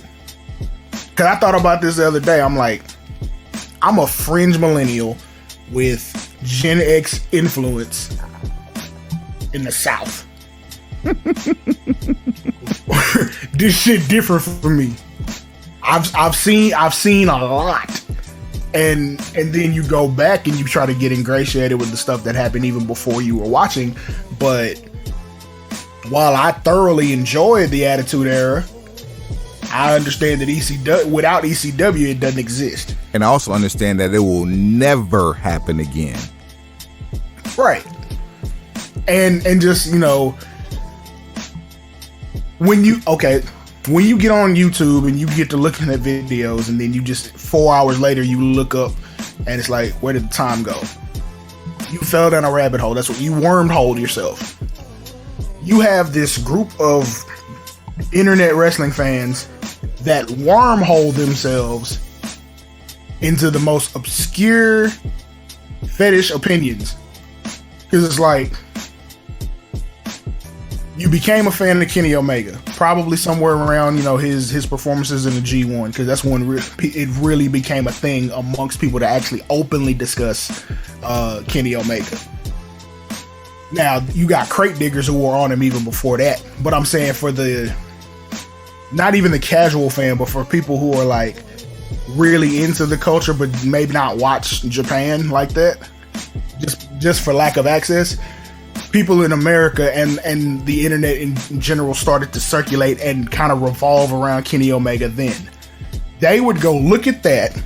Cause I thought about this the other day. I'm like, I'm a fringe millennial with Gen X influence in the South. This shit different for me. I've seen a lot. And then you go back and you try to get ingratiated with the stuff that happened even before you were watching. But while I thoroughly enjoyed the Attitude Era, I understand that without ECW, it doesn't exist. And I also understand that it will never happen again. Right. And just, when you get on YouTube and you get to looking at videos, and then you just 4 hours later you look up and it's like, where did the time go? You fell down a rabbit hole. That's what you wormholed yourself. You have this group of internet wrestling fans that wormhole themselves into the most obscure fetish opinions. Because it's like, you became a fan of Kenny Omega, probably somewhere around, his performances in the G1, because that's when it really became a thing amongst people to actually openly discuss Kenny Omega. Now, you got crate diggers who were on him even before that, but I'm saying for not even the casual fan, but for people who are like really into the culture, but maybe not watch Japan like that, just for lack of access. People in America and the internet in general started to circulate and kind of revolve around Kenny Omega then. They would go look at that,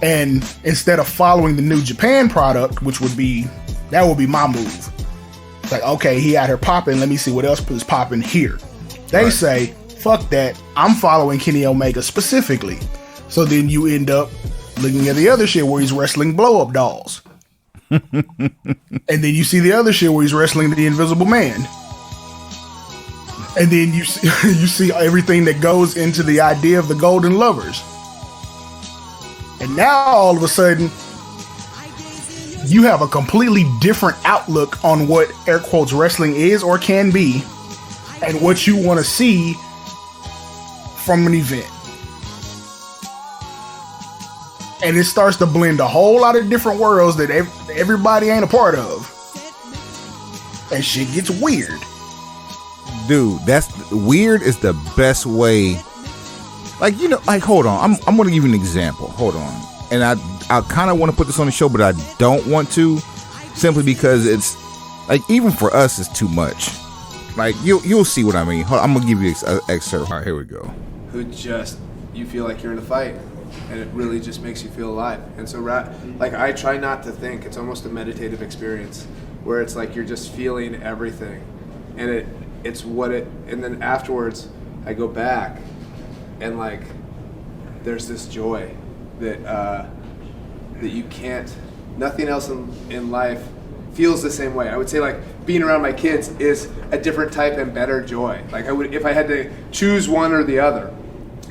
and instead of following the New Japan product, which would be my move. Like, okay, he out here popping, let me see what else is popping here. They say, fuck that, I'm following Kenny Omega specifically. So then you end up looking at the other shit where he's wrestling blow-up dolls. And then you see the other shit where he's wrestling the Invisible Man. And then you see everything that goes into the idea of the Golden Lovers. And now all of a sudden, you have a completely different outlook on what air quotes wrestling is or can be, and what you want to see from an event. And it starts to blend a whole lot of different worlds that everybody ain't a part of. And shit gets weird. Dude, weird is the best way. Hold on. I'm going to give you an example. Hold on. And I kind of want to put this on the show, but I don't want to, simply because it's like, even for us, it's too much. Like, you'll see what I mean. I'm going to give you an excerpt. All right, here we go. You feel like you're in a fight. And it really just makes you feel alive. And so, I try not to think. It's almost a meditative experience where it's like you're just feeling everything, and it's what it. And then afterwards, I go back, and like, there's this joy that you can't. Nothing else in life feels the same way. I would say like being around my kids is a different type and better joy. Like I would if I had to choose one or the other,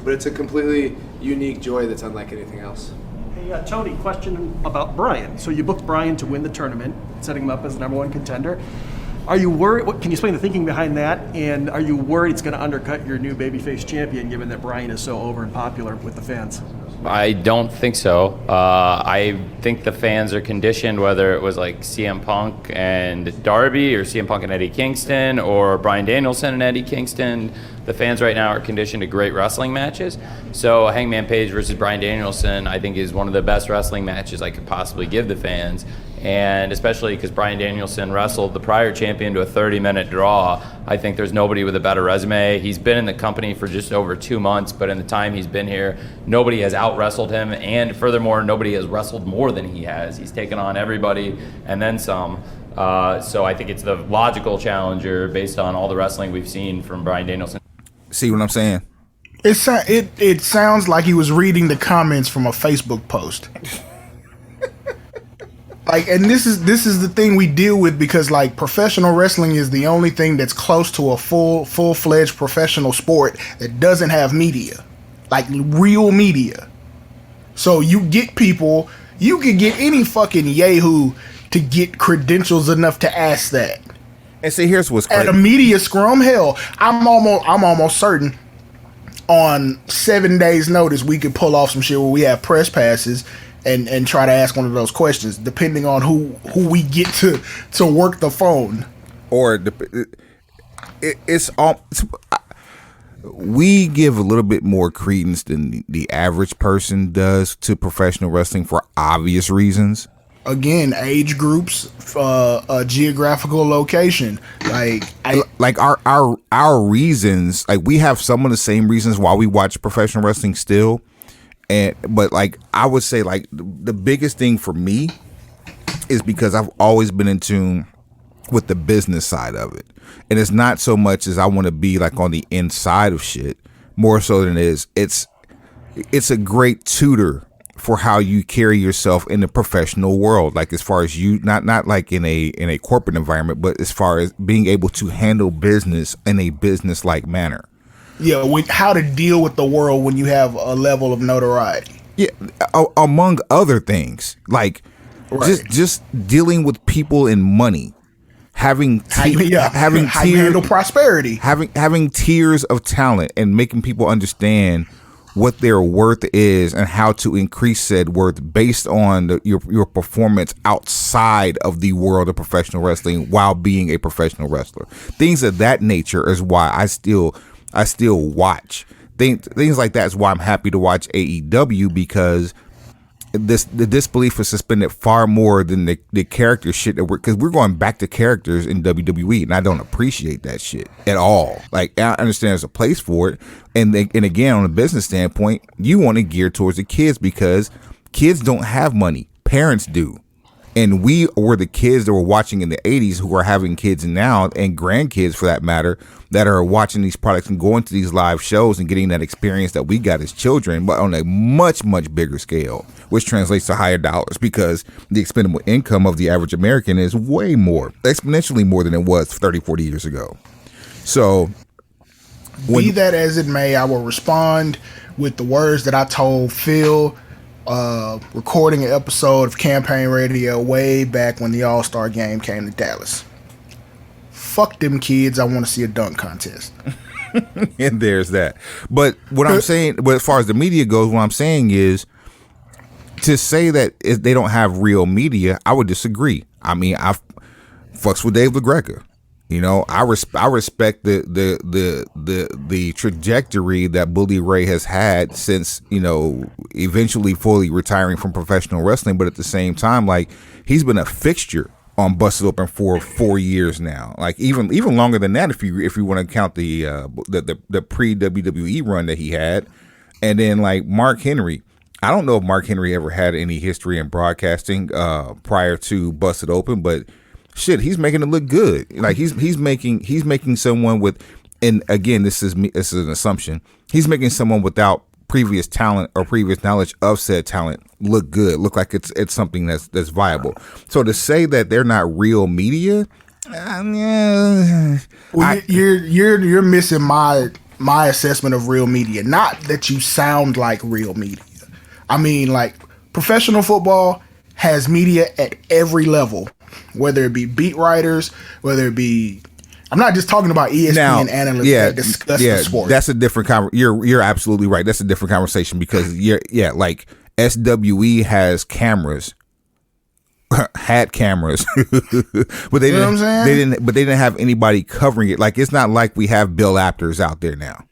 but it's a completely unique joy that's unlike anything else. Hey, Tony, question about Bryan. So you booked Bryan to win the tournament, setting him up as the number one contender. Are you worried? Can you explain the thinking behind that? And are you worried it's going to undercut your new babyface champion, given that Bryan is so over and popular with the fans? I don't think so. I think the fans are conditioned, whether it was like CM Punk and Darby, or CM Punk and Eddie Kingston, or Bryan Danielson and Eddie Kingston. The fans right now are conditioned to great wrestling matches. So Hangman Page versus Bryan Danielson, I think, is one of the best wrestling matches I could possibly give the fans. And especially because Bryan Danielson wrestled the prior champion to a 30-minute draw, I think there's nobody with a better resume. He's been in the company for just over 2 months, but in the time he's been here, nobody has out-wrestled him, and furthermore, nobody has wrestled more than he has. He's taken on everybody and then some. So I think it's the logical challenger based on all the wrestling we've seen from Bryan Danielson. See what I'm saying? It sounds like he was reading the comments from a Facebook post. And this is the thing we deal with, because like professional wrestling is the only thing that's close to a full-fledged professional sport that doesn't have media, like real media. So you get people, you could get any fucking yahoo to get credentials enough to ask that. And see, here's what's crazy. At a media scrum, hell, I'm almost certain on 7 days' notice we could pull off some shit where we have press passes and try to ask one of those questions, depending on who we get to work the phone. Or we give a little bit more credence than the average person does to professional wrestling for obvious reasons. Again, age groups, geographical location, our reasons. Like, we have some of the same reasons why we watch professional wrestling still. But I would say the biggest thing for me is because I've always been in tune with the business side of it. And it's not so much as I want to be like on the inside of shit, more so than it is. It's a great tutor for how you carry yourself in the professional world. Like as far as you, not like in a corporate environment, but as far as being able to handle business in a business-like manner. Yeah, how to deal with the world when you have a level of notoriety. Yeah, among other things, like just dealing with people and money. Having how you handle prosperity, having tiers of talent, and making people understand what their worth is and how to increase said worth based on your performance outside of the world of professional wrestling while being a professional wrestler. Things of that nature is why I still watch things like that. Is why I'm happy to watch AEW, because the disbelief is suspended far more than the character shit that because we're going back to characters in WWE, and I don't appreciate that shit at all. Like, I understand there's a place for it, and again, on a business standpoint, you want to gear towards the kids because kids don't have money, parents do. And we were the kids that were watching in the 80s who are having kids now, and grandkids for that matter, that are watching these products and going to these live shows and getting that experience that we got as children, but on a much, much bigger scale, which translates to higher dollars because the expendable income of the average American is way more, exponentially more than it was 30, 40 years ago. So, be that as it may, I will respond with the words that I told Phil recording an episode of Campaign Radio way back when the All-Star game came to Dallas. Fuck them kids, I want to see a dunk contest. And there's that. But what I'm saying, but as far as the media goes, what I'm saying is to say that they don't have real media, I would disagree. I mean, I fucks with Dave LaGreca. You know, I respect the trajectory that Bully Ray has had since, you know, eventually fully retiring from professional wrestling. But at the same time, like, he's been a fixture on Busted Open for 4 years now. Like even longer than that, if you want to count the pre WWE run that he had. And then like Mark Henry. I don't know if Mark Henry ever had any history in broadcasting prior to Busted Open, but shit, he's making it look good. Like he's making someone with, and again, this is an assumption. He's making someone without previous talent or previous knowledge of said talent look good, look like it's something that's viable. So to say that they're not real media, you're missing my assessment of real media. Not that you sound like real media. I mean, like, professional football has media at every level. Whether it be beat writers, whether it be, I'm not just talking about ESPN analysts that discuss the sport. That's a different you're absolutely right. That's a different conversation because like SWE has cameras, had cameras, but they didn't have anybody covering it. Like, it's not like we have Bill Apters out there now.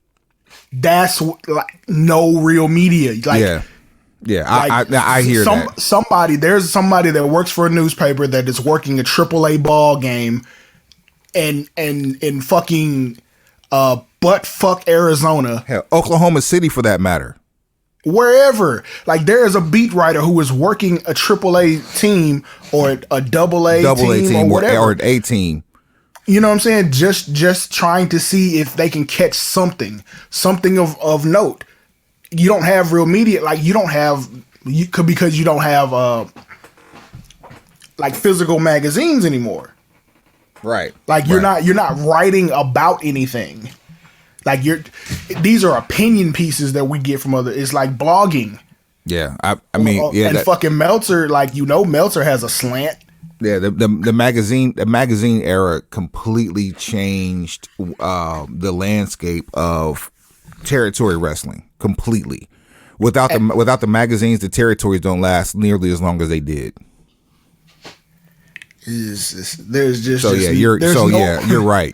That's like no real media. Like, I hear that. There's somebody that works for a newspaper that is working a AAA ball game and in fucking buttfuck Arizona. Hell, Oklahoma City for that matter. Wherever. Like, there is a beat writer who is working a AAA team or a double A team or whatever. Or an A team. You know what I'm saying? Just trying to see if they can catch something of note. You don't have real media, like because you don't have like physical magazines anymore. Right. Like you're not writing about anything. Like these are opinion pieces that we get from other. It's like blogging. Yeah. I mean, yeah. And fucking Meltzer, like, Meltzer has a slant. Yeah, the magazine era completely changed the landscape of territory wrestling completely. Without the magazines, the territories don't last nearly as long as they did. You're right.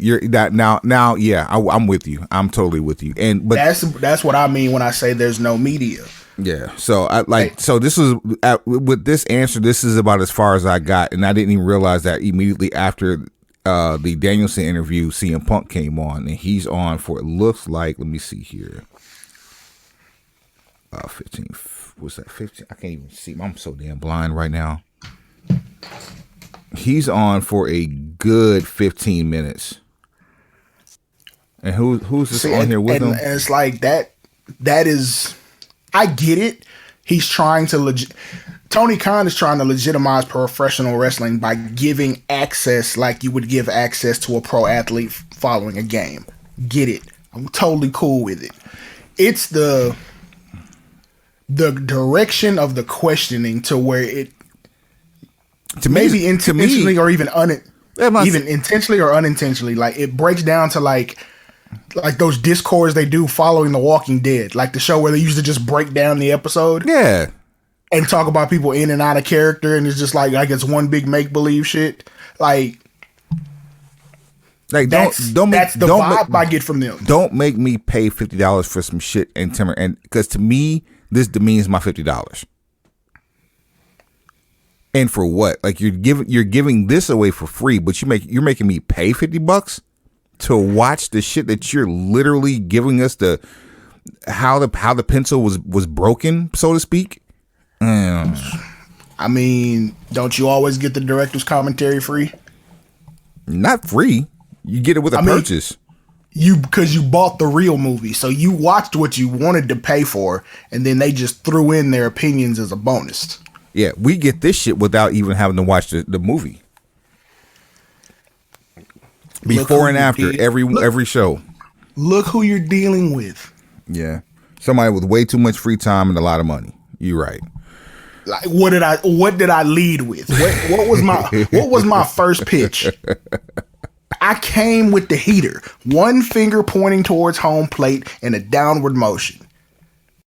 I'm with you. I'm totally with you. But that's what I mean when I say there's no media. Yeah. So this is with this answer. This is about as far as I got, and I didn't even realize that immediately after the Danielson interview, CM Punk came on, and he's on for, it looks like, let me see here. 15. What's that? 15. I can't even see. I'm so damn blind right now. He's on for a good 15 minutes. And who's this on here with him? And it's like that is, I get it. He's trying to Tony Khan is trying to legitimize professional wrestling by giving access like you would give access to a pro athlete following a game. Get it. I'm totally cool with it. It's the direction of the questioning to where it maybe intentionally or even intentionally or unintentionally, like it breaks down to like those discords they do following The Walking Dead, like the show where they used to just break down the episode. Yeah. And talk about people in and out of character, and it's just like it's one big make believe shit. Like that's the vibe I get from them. Don't make me pay $50 for some shit and because to me this demeans my $50. And for what? Like you're giving this away for free, but you're making me pay $50 to watch the shit that you're literally giving us how the pencil was broken, so to speak. I mean, don't you always get the director's commentary free? Not free. You get it with a purchase. Because you bought the real movie, so you watched what you wanted to pay for, and then they just threw in their opinions as a bonus. Yeah, we get this shit without even having to watch the movie. Before and after every show. Look who you're dealing with. Yeah. Somebody with way too much free time and a lot of money. You're right. Like what did I lead with? What was my first pitch? I came with the heater. One finger pointing towards home plate in a downward motion.